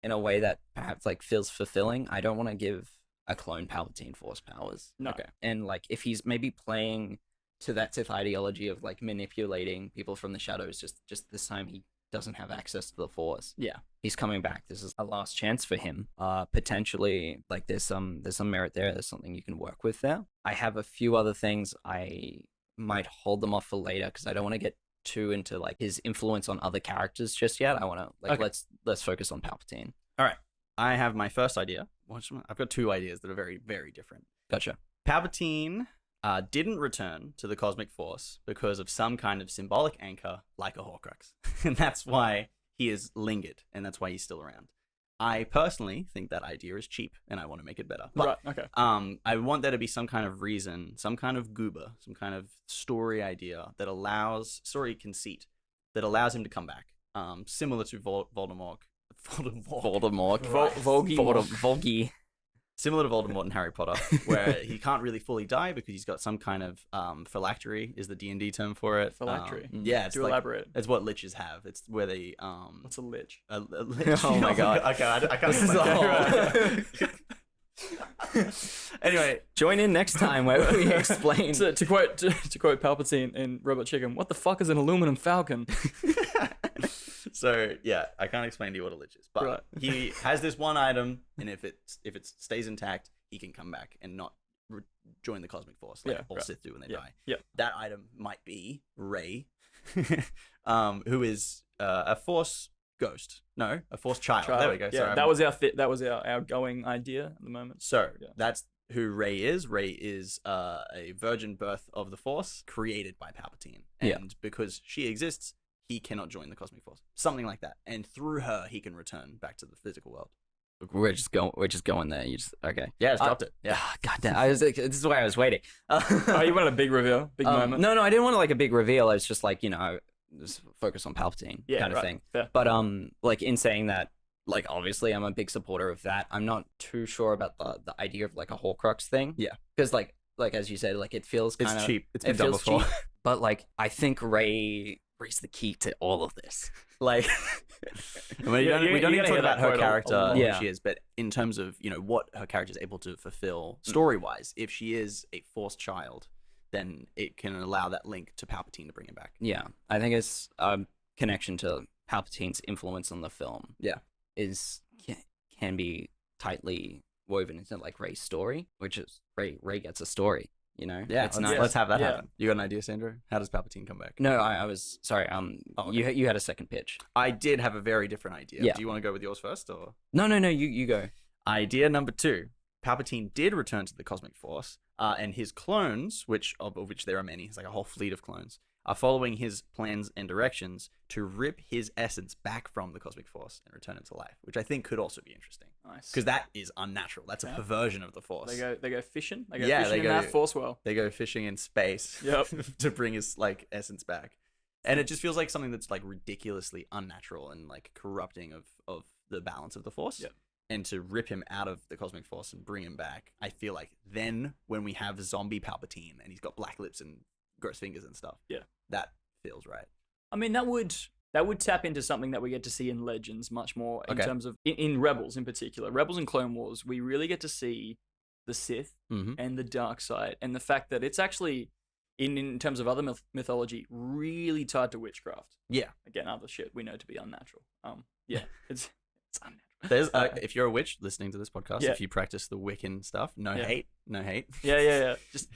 in a way that perhaps like feels fulfilling. I don't want to give a clone Palpatine Force powers. No. And like if he's maybe playing to that Sith ideology of like manipulating people from the shadows, just this time he doesn't have access to the Force. Yeah. He's coming back. This is a last chance for him. Potentially, like there's some merit there. There's something you can work with there. I have a few other things. I might hold them off for later because I don't want to get too into like his influence on other characters just yet. I want to like let's focus on Palpatine. All right. I have my first idea. I've got two ideas that are very, very different. Gotcha. Palpatine didn't return to the Cosmic Force because of some kind of symbolic anchor like a Horcrux. And that's why he is lingered, and that's why he's still around. I personally think that idea is cheap, and I want to make it better. But, Right, okay. I want there to be some kind of reason, some kind of goober, some kind of story idea that story conceit that allows him to come back. Similar to Voldemort. Volgi. Similar to Voldemort in Harry Potter, where he can't really fully die because he's got some kind of phylactery is the D&D term for it. Phylactery? Yeah, it's Do elaborate. It's what liches have. It's where they What's a lich? a lich. Oh my God. Okay, I can't. This is Anyway, Join in next time where we explain. To quote Palpatine in Robot Chicken, what the fuck is an aluminum falcon? so yeah, I can't explain to you what a lich is, but Right. he has this one item, and if it stays intact, he can come back and not join the Cosmic Force like all Sith do when they die. Yeah. That item might be Rey, who is a Force ghost. No, a Force child. There we go. Yeah, Sorry, that was our going idea at the moment. So Yeah. that's who Rey is. Rey is a virgin birth of the Force created by Palpatine, and because she exists, he cannot join the Cosmic Force. Something like that, and through her, he can return back to the physical world. We're just going there. You just okay. Yeah, just dropped it. Yeah. God damn. I was like, this is why I was waiting. Oh, you wanted a big reveal, big moment? No, I didn't want like a big reveal. I was just like, just focus on Palpatine kind of thing. Fair. But like in saying that, like obviously I'm a big supporter of that. I'm not too sure about the idea of like a Horcrux thing. Yeah. Because like as you said, like it feels kind of It's cheap. It's been done feels before. cheap. But like I think Rey's the key to all of this. Like I mean, we don't you're even gonna talk hear about that her quote a character, lot. who Yeah. she is, but in terms of what her character is able to fulfill story-wise, if she is a Force child, then it can allow that link to Palpatine to bring him back. yeah, I think it's a connection to Palpatine's influence on the film. Yeah. Can be tightly woven into like Rey's story, which is Rey gets a story. Yeah, it's let's have that Yeah. happen. You got an idea, Sandro? How does Palpatine come back? No, I was sorry. okay. You had a second pitch. I did have a very different idea. Yeah. Do you want to go with yours first, or No. You go. idea number 2? Palpatine did return to the Cosmic Force, and his clones, of which there are many, it's like a whole fleet of clones, are following his plans and directions to rip his essence back from the Cosmic Force and return it to life, which I think could also be interesting. Nice. Because that is unnatural. That's a Yeah. perversion of the Force. They go fishing. They go Yeah, fishing they in go- that Force well. They go fishing in space Yep. to bring his like essence back. And it just feels like something that's like ridiculously unnatural and like corrupting of the balance of the Force. Yep. And to rip him out of the Cosmic Force and bring him back, I feel like then when we have zombie Palpatine and he's got black lips and gross fingers and stuff, Yeah. that feels right. I mean, that would tap into something that we get to see in Legends much more in Okay. terms of in Rebels in particular. Rebels and Clone Wars, we really get to see the Sith Mm-hmm. and the dark side, and the fact that it's actually in terms of other mythology really tied to witchcraft. Yeah. Again, other shit we know to be unnatural. Yeah, it's unnatural. There's if you're a witch listening to this podcast, Yeah. if you practice the Wiccan stuff, no Yeah. hate. Yeah. Just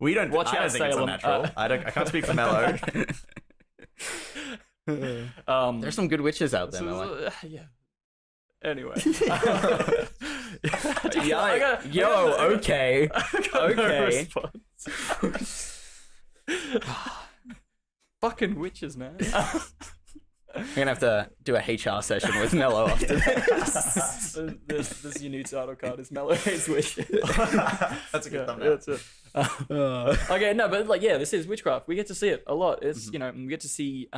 We don't. Watch I don't out, think it's Salem. unnatural. I can't speak for Mello. There's some good witches out there. so- Melo. yeah. Anyway. Okay. I got no Okay. response. Fucking witches, man. We're gonna have to do a HR session with Mello after this. This your new title card is Mellow Hates Witch. That's a good thumbnail. That's it. Okay, no, but like, yeah, this is witchcraft. We get to see it a lot. It's we get to see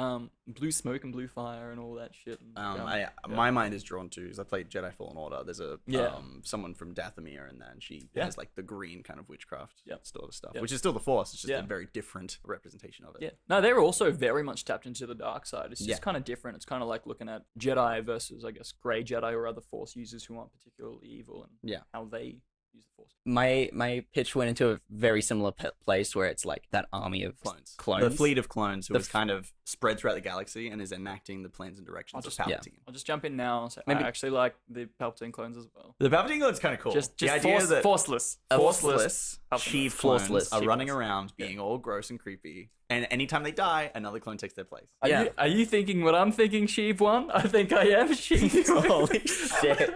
blue smoke and blue fire and all that shit. And, My mind is drawn to, because I played Jedi Fallen Order. There's a Yeah. someone from Dathomir in that, and she Yeah. has like the green kind of witchcraft Yep. sort of stuff, Yep. which is still the Force. It's just Yeah. a very different representation of it. yeah, no, they're also very much tapped into the dark side. It's just Yeah. kind of different. It's kind of like looking at Jedi versus, I guess, Grey Jedi or other Force users who aren't particularly evil and Yeah. how they use the Force. My pitch went into a very similar place where it's like that army of Clones. Clones. The fleet of clones who The is kind of spread throughout the galaxy and is enacting the plans and directions of just- yeah. Palpatine. I'll just jump in now and say Maybe- I actually like the Palpatine clones as well. The Palpatine clone's kind of cool. Just the idea force, that forceless. forceless Palpatine. Sheev clones Forceless. are Sheev running clones. around being all gross and creepy, and anytime they die, another clone takes their place. Yeah. Are you thinking what I'm thinking, Sheev 1? I think I am Sheev 2. Holy shit.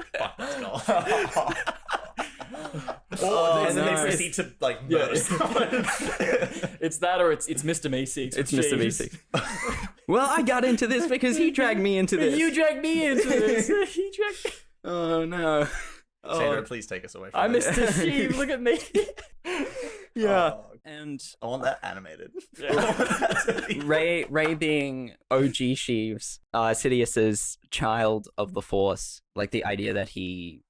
And then no. they proceed to like murder someone. It's that or it's Mr. Meeseeks. It's with Mr. Sheevs. Meeseeks. Well, I got into this because he dragged me into this. You dragged me into this. He dragged me. Oh no. Sandro, please take us away from I'm this. Mr. Sheev. Look at me. Yeah. Oh, And I want that animated. Rey being OG Sheeves, Sidious's child of the Force, like the idea that he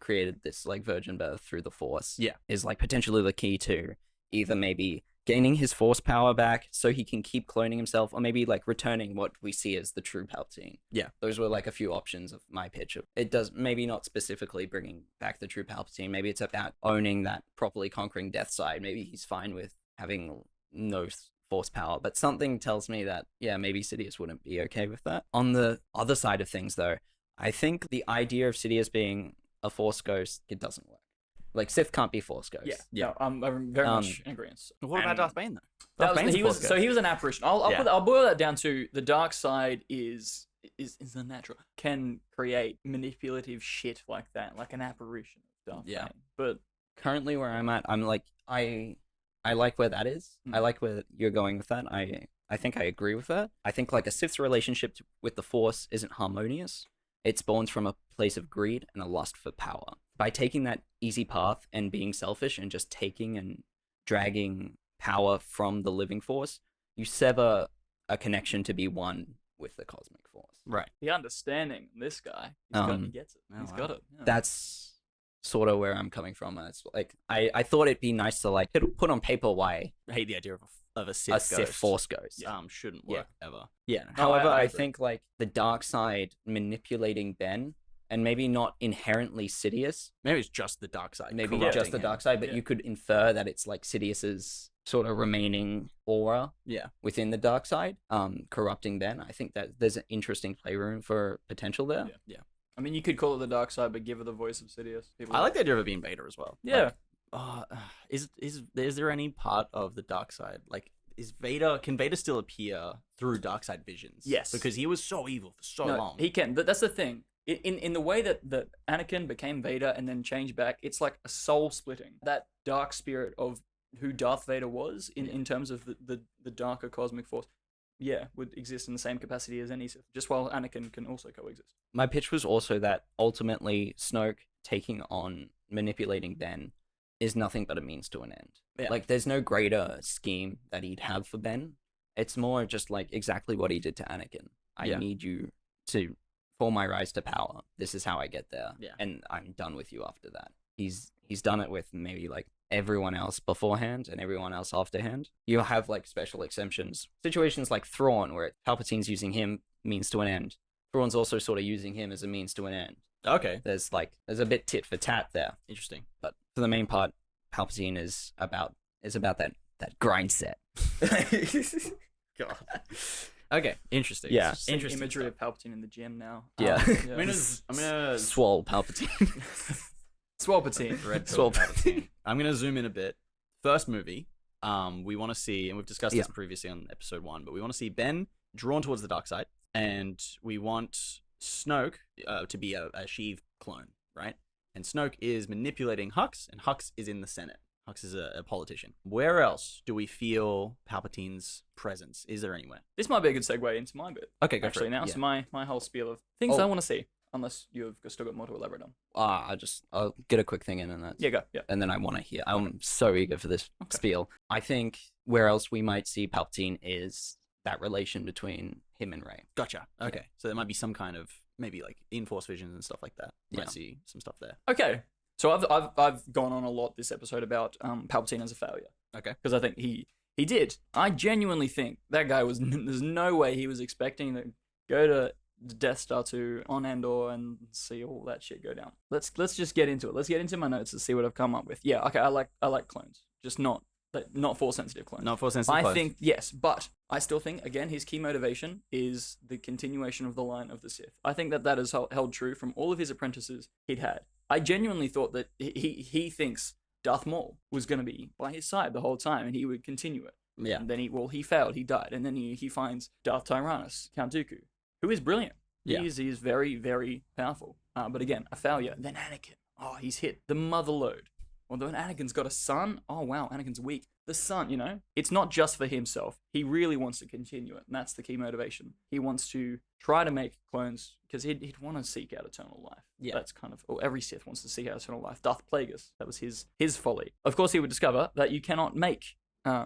created this like virgin birth through the Force, Yeah. is like potentially the key to either maybe gaining his Force power back so he can keep cloning himself, or maybe like returning what we see as the true Palpatine. Yeah. Those were like a few options of my pitch. It does maybe not specifically bringing back the true Palpatine. Maybe it's about owning that properly conquering Death side. Maybe he's fine with having no Force power, but something tells me that, yeah, maybe Sidious wouldn't be okay with that. On the other side of things, though, I think the idea of Sidious being a Force ghost, it doesn't work. Like, Sith can't be Force ghosts. Yeah. No, I'm very much in agreement. What about And Darth Bane though? that Darth was- Bane's he a was Force so ghost. he was an apparition. I'll boil that down to the dark side is unnatural. Can create manipulative shit like that, like an apparition of Darth Yeah. Bane. But Currently, where I'm at, I'm like, I like where that is. I like where you're going with that. I think I agree with that. I think like a Sith's relationship with the Force isn't harmonious, It spawns from a place of greed and a lust for power. By taking that easy path and being selfish and just taking and dragging power from the living force, you sever a connection to be one with the cosmic force. Right. The understanding, this guy, he gets it. He's got it. Yeah. That's sort of where I'm coming from. It's like I thought it'd be nice to like put on paper why I hate the idea of a Sith ghost. Force ghost. Shouldn't work ever. Yeah. No, However, I I agree. think like the dark side manipulating Ben, and maybe not inherently Sidious, Maybe it's just the dark side. maybe corrupting just the him. dark side, but Yeah. you could infer that it's like Sidious's sort of remaining aura Yeah. within the dark side, corrupting Ben. I think that there's an interesting playroom for potential there. Yeah. I mean, you could call it the dark side, but give it the voice of Sidious. I like the idea of it being Vader as well. Yeah. Like, is there any part of the dark side like can Vader still appear through dark side visions? Yes. Because he was so evil for so No, long. he can. That's the thing. In the way that Anakin became Vader and then changed back, it's like a soul splitting. That dark spirit of who Darth Vader was in terms of the darker cosmic force, would exist in the same capacity as any Sith, just while Anakin can also coexist. My pitch was also that ultimately Snoke taking on manipulating Ben is nothing but a means to an end. Yeah. Like there's no greater scheme that he'd have for Ben. It's more just like exactly what he did to Anakin. I Yeah. need you to for my rise to power. This is how I get there. Yeah. And I'm done with you after that. He's done it with maybe like everyone else beforehand and everyone else afterhand. You have like special exemptions. Situations like Thrawn where Palpatine's using him means to an end. Thrawn's also sort of using him as a means to an end. Okay. There's a bit tit for tat there. Interesting. But for the main part, Palpatine is about that grind set. God. Okay. Interesting. Yeah. Seeing Interesting. imagery stuff. of Palpatine in the gym now. Yeah. I'm gonna Swole Palpatine. Swalpatine. Red Swole pill Palpatine. I'm gonna zoom in a bit. First movie. We want to see, and we've discussed this Yeah. previously on episode 1, but we want to see Ben drawn towards the dark side, and we want Snoke to be a Sheev clone, right? And Snoke is manipulating Hux, and Hux is in the Senate. Hux is a politician. Where else do we feel Palpatine's presence? Is there anywhere? This might be a good segue into my bit. Okay, go Actually, for it. now, Yeah. so my whole spiel of things Oh. I want to see, unless you've still got more to elaborate on. I'll get a quick thing in and that's Yeah, go. Yeah. and then I want to hear. I'm so eager for this Okay. spiel. I think where else we might see Palpatine is that relation between him and Rey. Gotcha. Okay, so there might be some kind of maybe like in-force visions and stuff like that. You Yeah. might see some stuff there. Okay. So I've gone on a lot this episode about Palpatine as a failure. Okay. Because I think he did. I genuinely think that guy was. There's no way he was expecting to go to the Death Star 2 on Andor and see all that shit go down. Let's just get into it. Let's get into my notes and see what I've come up with. Yeah. Okay. I like clones, just not force sensitive clones. Not force sensitive. I clones. think yes, but I still think again his key motivation is the continuation of the line of the Sith. I think that is held true from all of his apprentices he'd had. I genuinely thought that he thinks Darth Maul was going to be by his side the whole time and he would continue it. Yeah. And then he failed, he died, and then he finds Darth Tyrannus, Count Dooku, who is brilliant. Yeah. He is very, very powerful. But again, a failure. Then Anakin. Oh, he's hit the mother load. Although Anakin's got a son, oh wow, Anakin's weak. The son, it's not just for himself. He really wants to continue it, and that's the key motivation. He wants to try to make clones because he'd want to seek out eternal life. Yeah. That's kind of, or every Sith wants to seek out eternal life. Darth Plagueis, that was his folly. Of course, he would discover that you cannot make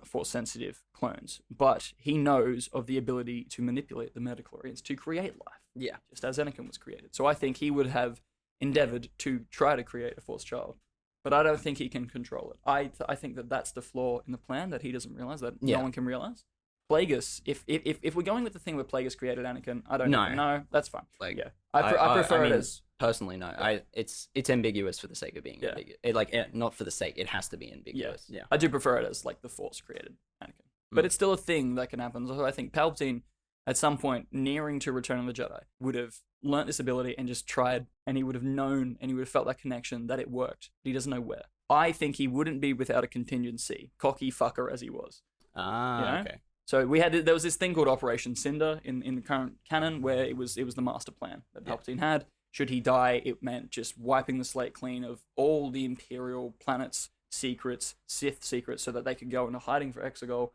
force-sensitive clones, but he knows of the ability to manipulate the midichlorians to create life, Yeah. just as Anakin was created. So I think he would have endeavored to try to create a Force child. But I don't think he can control it. I think that's the flaw in the plan that he doesn't realize, that Yeah. no one can realize. Plagueis, if we're going with the thing where Plagueis created Anakin, I don't No. know. No, that's fine. Like, Yeah, I prefer it mean, as personally no. It's ambiguous for the sake of being Yeah. ambiguous. Not for the sake. It has to be ambiguous. Yeah. I do prefer it as like the Force created Anakin. But it's still a thing that can happen. So I think Palpatine, at some point nearing to Return of the Jedi, would have learnt this ability and just tried, and he would have known and he would have felt that connection that it worked. But he doesn't know where. I think he wouldn't be without a contingency, cocky fucker as he was. Ah. You know? Okay. So there was this thing called Operation Cinder in the current canon, where it was the master plan that Palpatine had. Should he die, it meant just wiping the slate clean of all the Imperial planets' secrets, Sith secrets, so that they could go into hiding for Exegol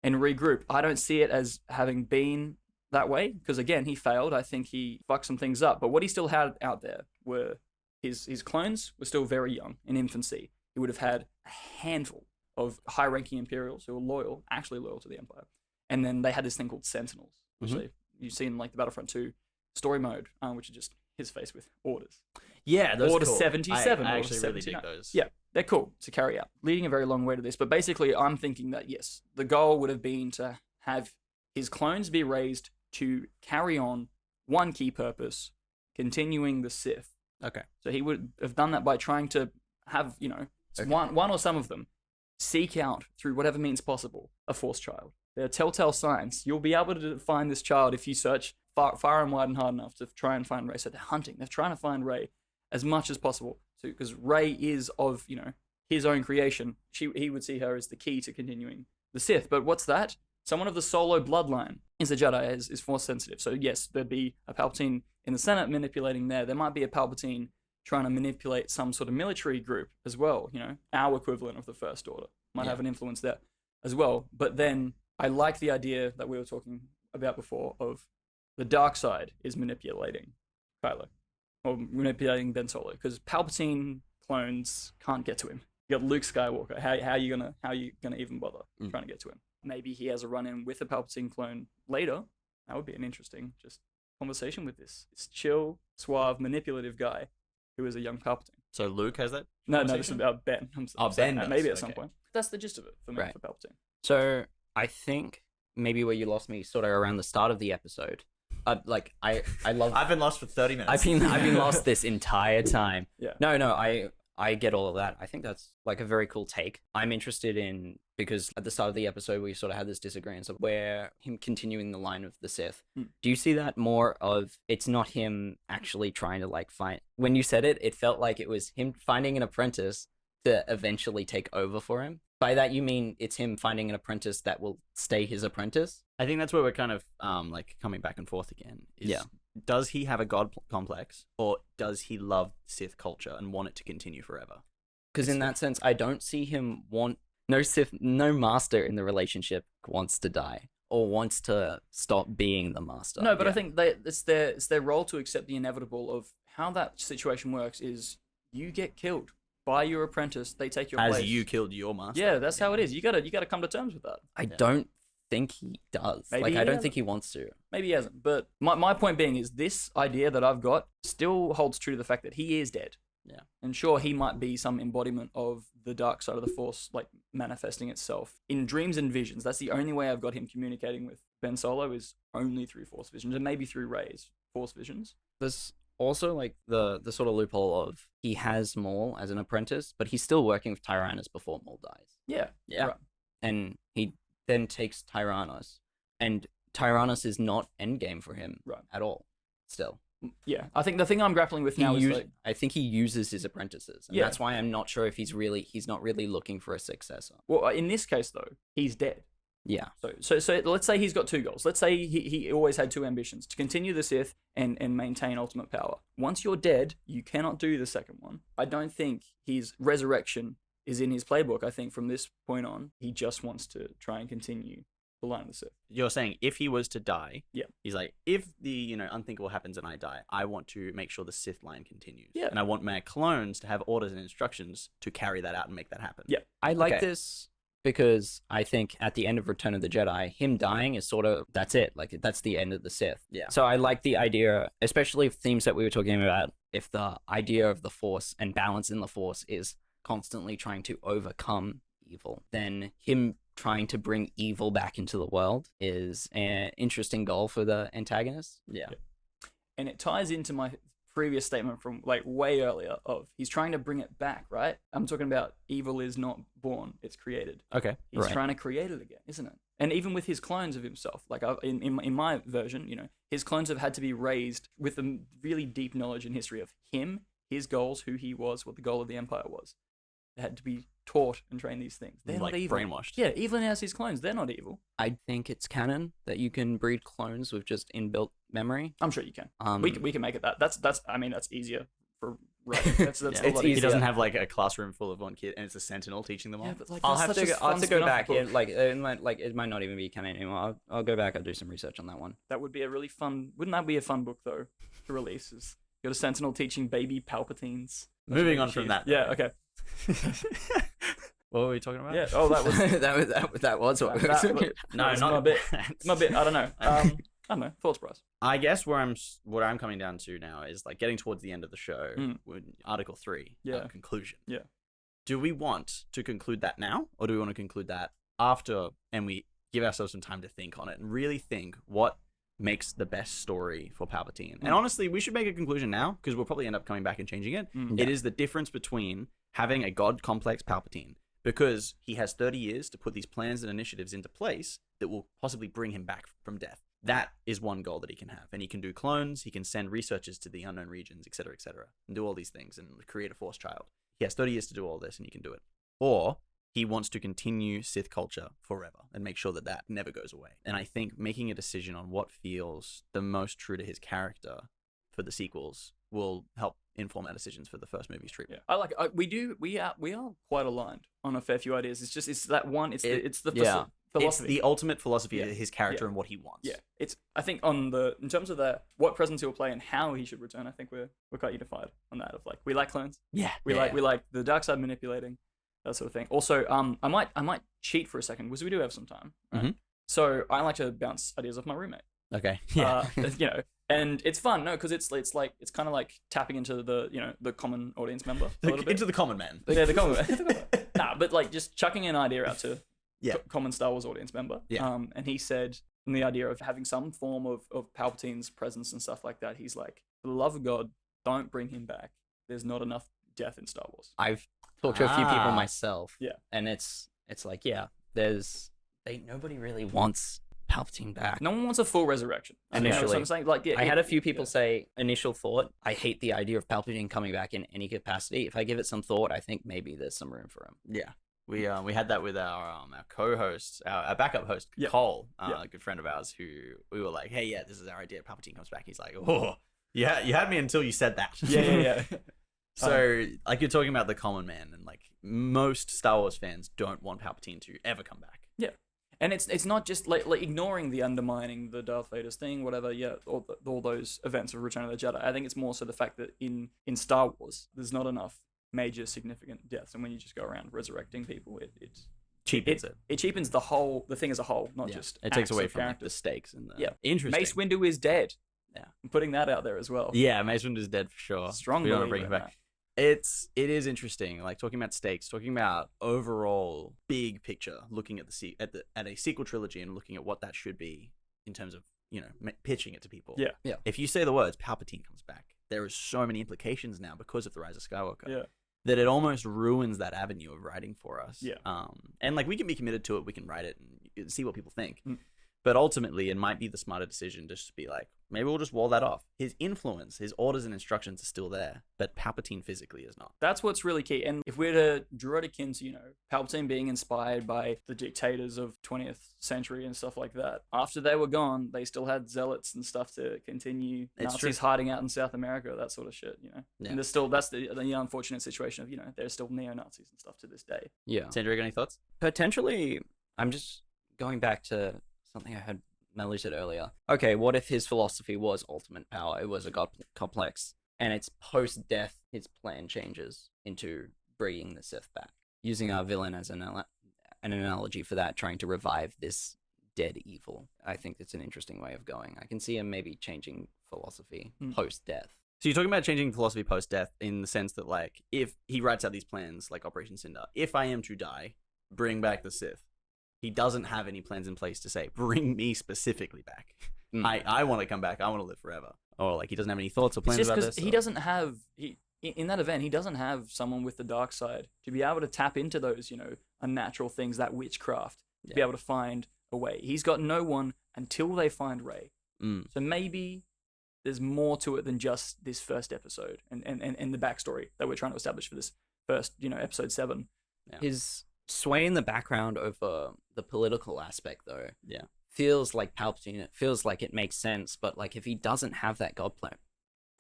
and regroup. I don't see it as having been that way because, again, he failed. I think he fucked some things up. But what he still had out there were his clones were still very young, in infancy. He would have had a handful of high-ranking Imperials who were actually loyal to the Empire. And then they had this thing called Sentinels, which you see in like the Battlefront 2 story mode, which is just his face with orders. Yeah, those Order are cool. 77. I Order actually really 79. dig those. Yeah, they're cool to carry out. Leading a very long way to this. But basically, I'm thinking that, yes, the goal would have been to have his clones be raised to carry on one key purpose, continuing the Sith. Okay. So he would have done that by trying to have, one or some of them seek out, through whatever means possible, a Force child. There are telltale signs. You'll be able to find this child if you search far and wide and hard enough to try and find Rey. So they're hunting. They're trying to find Rey as much as possible. Because Rey is of, his own creation. He would see her as the key to continuing the Sith. But what's that? Someone of the Solo bloodline is a Jedi, is Force sensitive. So yes, there'd be a Palpatine in the Senate manipulating there. There might be a Palpatine trying to manipulate some sort of military group as well. Our equivalent of the First Order might have an influence there as well. But then I like the idea that we were talking about before of the dark side is manipulating Kylo or manipulating Ben Solo because Palpatine clones can't get to him. You got Luke Skywalker. How are you gonna even bother trying to get to him? Maybe he has a run-in with a Palpatine clone later. That would be an interesting conversation with this chill, suave, manipulative guy who is a young Palpatine. So Luke has that? No, this is about Ben. Ben does, maybe at some point. That's the gist of it for me, for Palpatine. So I think maybe where you lost me sort of around the start of the episode. I love. I've been lost for 30 minutes. I've been lost this entire time. Yeah. No. I get all of that. I think that's like a very cool take. I'm interested in because at the start of the episode we sort of had this disagreement of where him continuing the line of the Sith. Do you see that more of it's not him actually trying to like find? When you said it, it felt like it was him finding an apprentice to eventually take over for him. By that you mean it's him finding an apprentice that will stay his apprentice? I think that's where we're kind of like coming back and forth again. Does he have a god complex, or does he love Sith culture and want it to continue forever? Because in that sense, I don't see him want no master in the relationship wants to die or wants to stop being the master. No, but I think it's their role to accept the inevitable of how that situation works. Is you get killed by your apprentice, they take your place. As you killed your master. Yeah, that's how it is. You gotta come to terms with that. I don't think he does. Maybe I don't think he wants to. Maybe he hasn't. But my point being is this idea that I've got still holds true to the fact that he is dead. Yeah. And sure, he might be some embodiment of the dark side of the Force, like manifesting itself in dreams and visions. That's the only way I've got him communicating with Ben Solo is only through Force visions and maybe through Rey's Force visions. There's also like the sort of loophole of he has Maul as an apprentice, but he's still working with Tyrannus before Maul dies. Yeah. Right. And he then takes Tyrannus, and Tyrannus is not endgame for him at all. Still, yeah. I think the thing I'm grappling with now is I think he uses his apprentices, and that's why I'm not sure if he's not really looking for a successor. Well, in this case though, he's dead. Yeah. So let's say he's got two goals. Let's say he always had two ambitions: to continue the Sith and maintain ultimate power. Once you're dead, you cannot do the second one. I don't think his resurrection is in his playbook. I think from this point on, he just wants to try and continue the line of the Sith. You're saying if he was to die, yeah, he's like, if the unthinkable happens and I die, I want to make sure the Sith line continues. Yeah. And I want my clones to have orders and instructions to carry that out and make that happen. Yeah. I like this because I think at the end of Return of the Jedi, him dying is sort of, that's it. Like, that's the end of the Sith. Yeah. So I like the idea, especially themes that we were talking about, if the idea of the Force and balance in the Force is constantly trying to overcome evil, then him trying to bring evil back into the world is an interesting goal for the antagonist. Yeah. And it ties into my previous statement from like way earlier of he's trying to bring it back, right? I'm talking about evil is not born, it's created. Okay. He's trying to create it again, isn't it? And even with his clones of himself, like in my version, his clones have had to be raised with a really deep knowledge and history of him, his goals, who he was, what the goal of the Empire was. They had to be taught and trained these things. They're like not evil. Brainwashed. Yeah, even as his clones, they're not evil. I think it's canon that you can breed clones with just inbuilt memory. I'm sure you can. We can make it that. That's easier for Right. That's a It's lot easy. He easier. doesn't have like a classroom full of one kid, and it's a sentinel teaching them all. Yeah, but like I'll that's have such to a go, I'll have fun to go spin-off back. book. It might not even be canon anymore. I'll go back. I'll do some research on that one. That would be a really fun. Wouldn't that be a fun book though to release? Is you got a sentinel teaching baby Palpatines. Moving on from that. Yeah. Okay. What were we talking about? Yeah. Oh, that was that was what we were talking about. No, that was not my bit. that. My bit. I don't know. I don't know. Thoughts, Bryce? I guess what I'm coming down to now is like getting towards the end of the show, with Article 3, Yeah. conclusion. Yeah. Do we want to conclude that now, or do we want to conclude that after, and we give ourselves some time to think on it and really think what makes the best story for Palpatine? And honestly, we should make a conclusion now because we'll probably end up coming back and changing it. It is the difference between having a god complex Palpatine, because he has 30 years to put these plans and initiatives into place that will possibly bring him back from death. That is one goal that he can have. And he can do clones, he can send researchers to the unknown regions, etc., and do all these things and create a Force child. He has 30 years to do all this and he can do it. Or he wants to continue Sith culture forever and make sure that that never goes away. And I think making a decision on what feels the most true to his character for the sequels will help inform our decisions for the first movie's treatment. Yeah, I like it. We are quite aligned on a fair few ideas. It's that one. It's the Yeah. philosophy. It's the ultimate philosophy Yeah. of his character Yeah. and what he wants. Yeah, it's. I think in terms of what presence he'll play and how he should return, I think we're quite unified on that. Of like, we like clones. Yeah. We like the dark side manipulating, that sort of thing. Also, I might cheat for a second because we do have some time. Right? Mhm. So I like to bounce ideas off my roommate. Okay. Yeah. And it's fun. No, because it's kind of like tapping into the common audience member a little bit. Into the common man. Yeah, the common. Nah, but like just chucking an idea out to Yeah. common Star Wars audience member. Yeah. And he said, in the idea of having some form of Palpatine's presence and stuff like that, he's like, for the love of God, don't bring him back. There's not enough death in Star Wars. I've talked to a few people Ah. myself. Yeah. And it's like, yeah, nobody really wants Palpatine back. No one wants a full resurrection. Initially. So I'm saying, like, yeah, I had a few people say, initial thought, I hate the idea of Palpatine coming back in any capacity. If I give it some thought, I think maybe there's some room for him. Yeah. We had that with our co-host, our backup host, Yeah. Cole, Yeah. a good friend of ours, who we were like, hey, yeah, this is our idea. Palpatine comes back. He's like, oh, yeah, you had me until you said that. Yeah. So, like, you're talking about the common man, and like most Star Wars fans don't want Palpatine to ever come back. And it's not just like ignoring the undermining the Darth Vader's thing, whatever. Yeah, all those events of Return of the Jedi. I think it's more so the fact that in Star Wars, there's not enough major significant deaths, and when you just go around resurrecting people, it Cheapens it. It cheapens the thing as a whole, not just It takes acts away of from like, the characters. stakes and the Yeah. interesting. Mace Windu is dead. Yeah. I'm putting that out there as well. Yeah, Mace Windu is dead for sure. Strong We want to believer bring him in back. It is interesting, like talking about stakes, talking about overall big picture, looking at at a sequel trilogy and looking at what that should be in terms of pitching it to people. Yeah. If you say the words Palpatine comes back, there is so many implications now because of the Rise of Skywalker. Yeah. That it almost ruins that avenue of writing for us. Yeah. And like we can be committed to it, we can write it and see what people think. Mm. But ultimately, it might be the smarter decision just to be like, maybe we'll just wall that off. His influence, his orders and instructions are still there, but Palpatine physically is not. That's what's really key. And if we're to draw it akin to, Palpatine being inspired by the dictators of 20th century and stuff like that, after they were gone, they still had zealots and stuff to continue. It's Nazis true. hiding out in South America, that sort of shit, Yeah. And that's the unfortunate situation of, there's still neo-Nazis and stuff to this day. Yeah. Sandro, got any thoughts? Potentially, I'm just going back to something I had Melly said earlier. Okay, what if his philosophy was ultimate power? It was a god complex, and it's post-death his plan changes into bringing the Sith back, using our villain as an analogy for that, trying to revive this dead evil. I think it's an interesting way of going. I can see him maybe changing philosophy post-death. So you're talking about changing philosophy post-death in the sense that, like, if he writes out these plans, like Operation Cinder, if I am to die, bring back the Sith. He doesn't have any plans in place to say, bring me specifically back. I want to come back. I want to live forever. Or like he doesn't have any thoughts or plans It's just about because this. he doesn't have in that event, he doesn't have someone with the dark side to be able to tap into those, unnatural things, that witchcraft, to be able to find a way. He's got no one until they find Rey. So maybe there's more to it than just this first episode and the backstory that we're trying to establish for this first, episode 7. Yeah. His sway in the background over the political aspect, though, Yeah. feels like Palpatine. It feels like it makes sense, but like if he doesn't have that god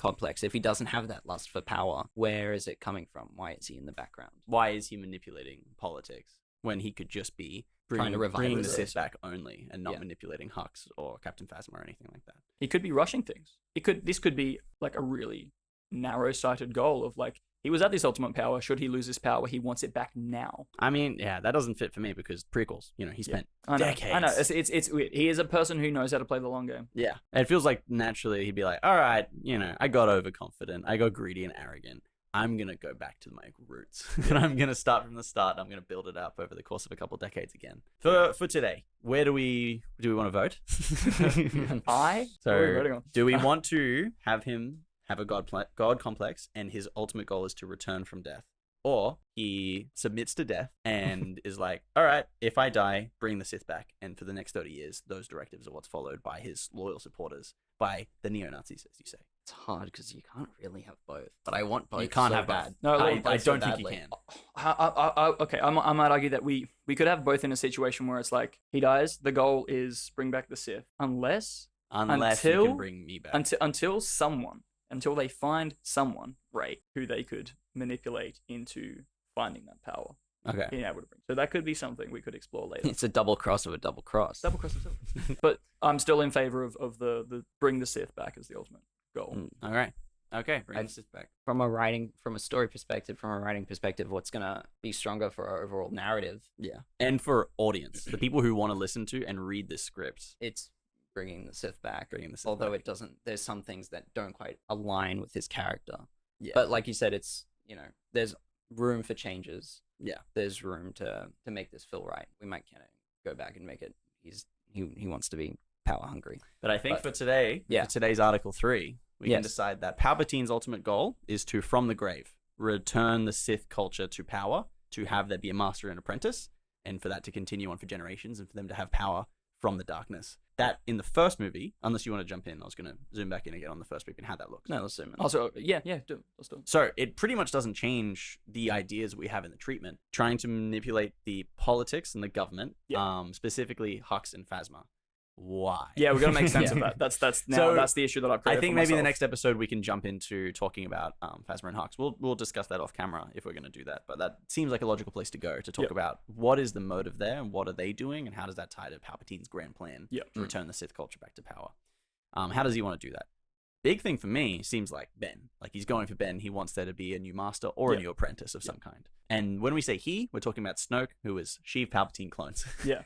complex. If he doesn't have that lust for power, where is it coming from? Why is he in the background? Why is he manipulating politics when he could just be Trying to bringing the revitalize Sith it. back only and not Yeah. manipulating Hux or Captain Phasma or anything like that? He could be rushing things. This could be like a really narrow-sighted goal of like, he was at this ultimate power. Should he lose his power, he wants it back now. I mean, yeah, that doesn't fit for me because prequels, he spent I know. decades. I know. It's weird. He is a person who knows how to play the long game. Yeah. And it feels like naturally he'd be like, all right, I got overconfident. I got greedy and arrogant. I'm going to go back to my roots. And I'm going to start from the start. I'm going to build it up over the course of a couple decades again. For today, where do we want to vote? What are we voting on? Do we want to have him have a god complex and his ultimate goal is to return from death? Or he submits to death and is like, all right, if I die, bring the Sith back. And for the next 30 years, those directives are what's followed by his loyal supporters, by the neo-Nazis, as you say. It's hard because you can't really have both. But I want both. You can't so have both. bad. No, I look, don't think you can. Okay, I might argue that we could have both in a situation where it's like, he dies, the goal is bring back the Sith. Unless You can bring me back. until they find someone, Rey, who they could manipulate into finding that power. Okay. Being able to bring. So that could be something we could explore later. It's a double cross of a double cross. Double cross itself. But I'm still in favor of the bring the Sith back as the ultimate goal. All right. Okay. Bring the Sith back. From a story perspective, from a writing perspective, what's gonna be stronger for our overall narrative? Yeah. And for audience, the people who want to listen to and read this script. It's bringing the Sith back. Although it doesn't, there's some things that don't quite align with his character. Yeah. But like you said, it's there's room for changes. Yeah. There's room to make this feel right. We might kind of go back and make it. He wants to be power hungry. But I think for today, yeah. for today's Article 3, we Yes. can decide that Palpatine's ultimate goal is to, from the grave, return the Sith culture to power, to have there be a master and apprentice, and for that to continue on for generations, and for them to have power from the darkness. That, in the first movie, unless you want to jump in, I was going to zoom back in again on the first movie and how that looks. No, let's zoom in. Also, yeah, do it. Let's do it. So it pretty much doesn't change the ideas we have in the treatment, trying to manipulate the politics and the government, specifically Hux and Phasma. Why? Yeah, we're gonna make sense of Yeah. that. That's So, that's the issue that I've created. I think for maybe in the myself. next episode we can jump into talking about Phasma and Hux. We'll discuss that off camera if we're going to do that. But that seems like a logical place to go to talk about what is the motive there and what are they doing and how does that tie to Palpatine's grand plan to return the Sith culture back to power. How does he want to do that? Big thing for me seems like Ben. Like he's going for Ben. He wants there to be a new master or a new apprentice of some kind. And when we say he, we're talking about Snoke, who is Sheev Palpatine clones. Yeah.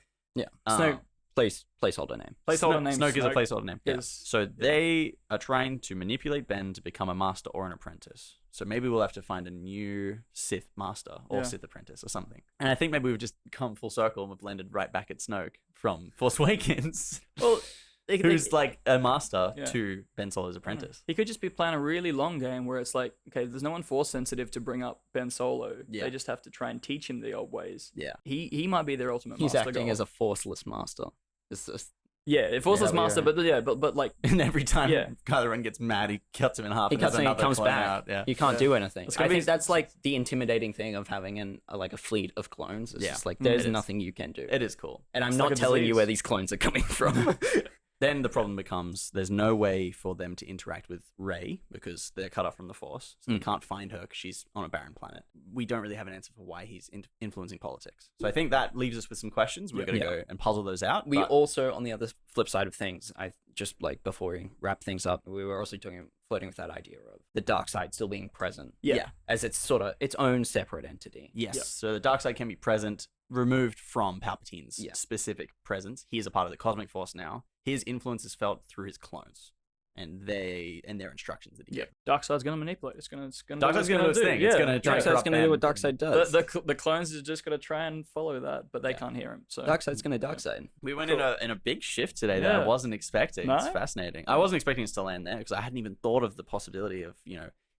Snoke, placeholder name. Placeholder name. Snoke is a placeholder name. Yeah. Is- So they are trying to manipulate Ben to become a master or an apprentice. So maybe we'll have to find a new Sith master or Sith apprentice or something. And I think maybe we've just come full circle and we've landed right back at Snoke from Force Awakens. Well, who's like a master Yeah. to Ben Solo's apprentice. He could just be playing a really long game where it's like, okay, there's no one force sensitive to bring up Ben Solo. Yeah. They just have to try and teach him the old ways. Yeah. He might be their ultimate He's master acting goal. as a forceless master. It's just forceless Yeah, master, yeah. but like And every time Yeah. Kylo Ren gets mad, he cuts him in half. he and cuts there's and he another comes clone back. out. Yeah. You can't Yeah. do anything. It's I gonna be- think that's like the intimidating thing of having a fleet of clones. It's just like there's It is. nothing you can do. It is cool. And I'm It's not like a telling you disease. where these clones are coming from. Then the problem becomes there's no way for them to interact with Rey because they're cut off from the Force. So they can't find her because she's on a barren planet. We don't really have an answer for why he's influencing politics. So I think that leaves us with some questions. We're going to go and puzzle those out. We but- also, on the other flip side of things, I just like before we wrap things up, we were also flirting with that idea of the dark side still being present. Yeah. As it's sort of its own separate entity. Yes. Yeah. So the dark side can be present, removed from Palpatine's Yeah. specific presence. He is a part of the cosmic force now. His influence is felt through his clones and their instructions that he gives. Darkseid's gonna manipulate. It's gonna Darkseid's gonna do his thing. It's gonna try to Darkseid's corrupt going to do Ben. what Darkseid does. the clones is just gonna try and follow that, but they Yeah. can't hear him. So Darkseid's going to Darkseid. We went Cool. in a big shift today that I Yeah. wasn't expecting. It's No? fascinating. I wasn't expecting us to land there because I hadn't even thought of the possibility of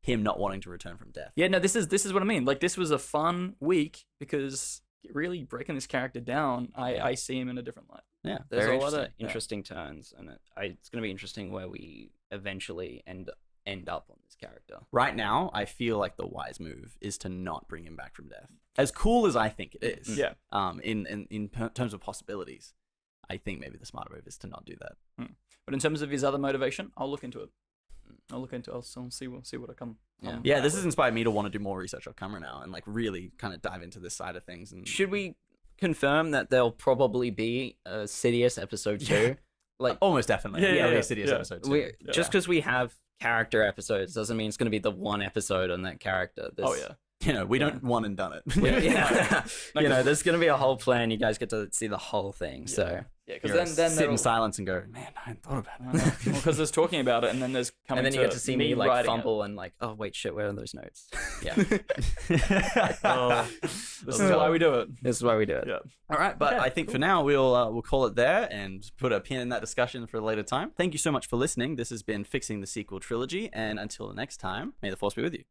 him not wanting to return from death. yeah, no, this is what I mean. Like this was a fun week because really breaking this character down, I see him in a different light. Yeah, There's very a lot of interesting. interesting turns, and it's going to be interesting where we eventually end up on this character. Right now, I feel like the wise move is to not bring him back from death. As cool as I think it is, Yeah. in terms of possibilities, I think maybe the smarter move is to not do that. But in terms of his other motivation, I'll look into it. I'll look into it. I'll see what I come. Yeah, this has inspired me to want to do more research on camera now and like really kind of dive into this side of things. And Should we confirm that there'll probably be a Sidious episode 2? Like almost definitely. Yeah, There'll be yeah. a Sidious episode 2. Just because we have character episodes doesn't mean it's going to be the one episode on that character. Oh yeah. You know, we don't one and done it. Yeah. You know, there's going to be a whole plan. You guys get to see the whole thing. So Yeah, You're because then sit in silence and go, man, I hadn't thought about it. well, because there's talking about it, and then there's coming. and then you get to see me like writing fumble and like, oh wait, shit, where are those notes? Yeah. Oh, this is why we do it. This is why we do it. Yeah. All right, but Okay, I think for now we'll call it there and put a pin in that discussion for a later time. Thank you so much for listening. This has been Fixing the Sequel Trilogy, and until next time, may the Force be with you.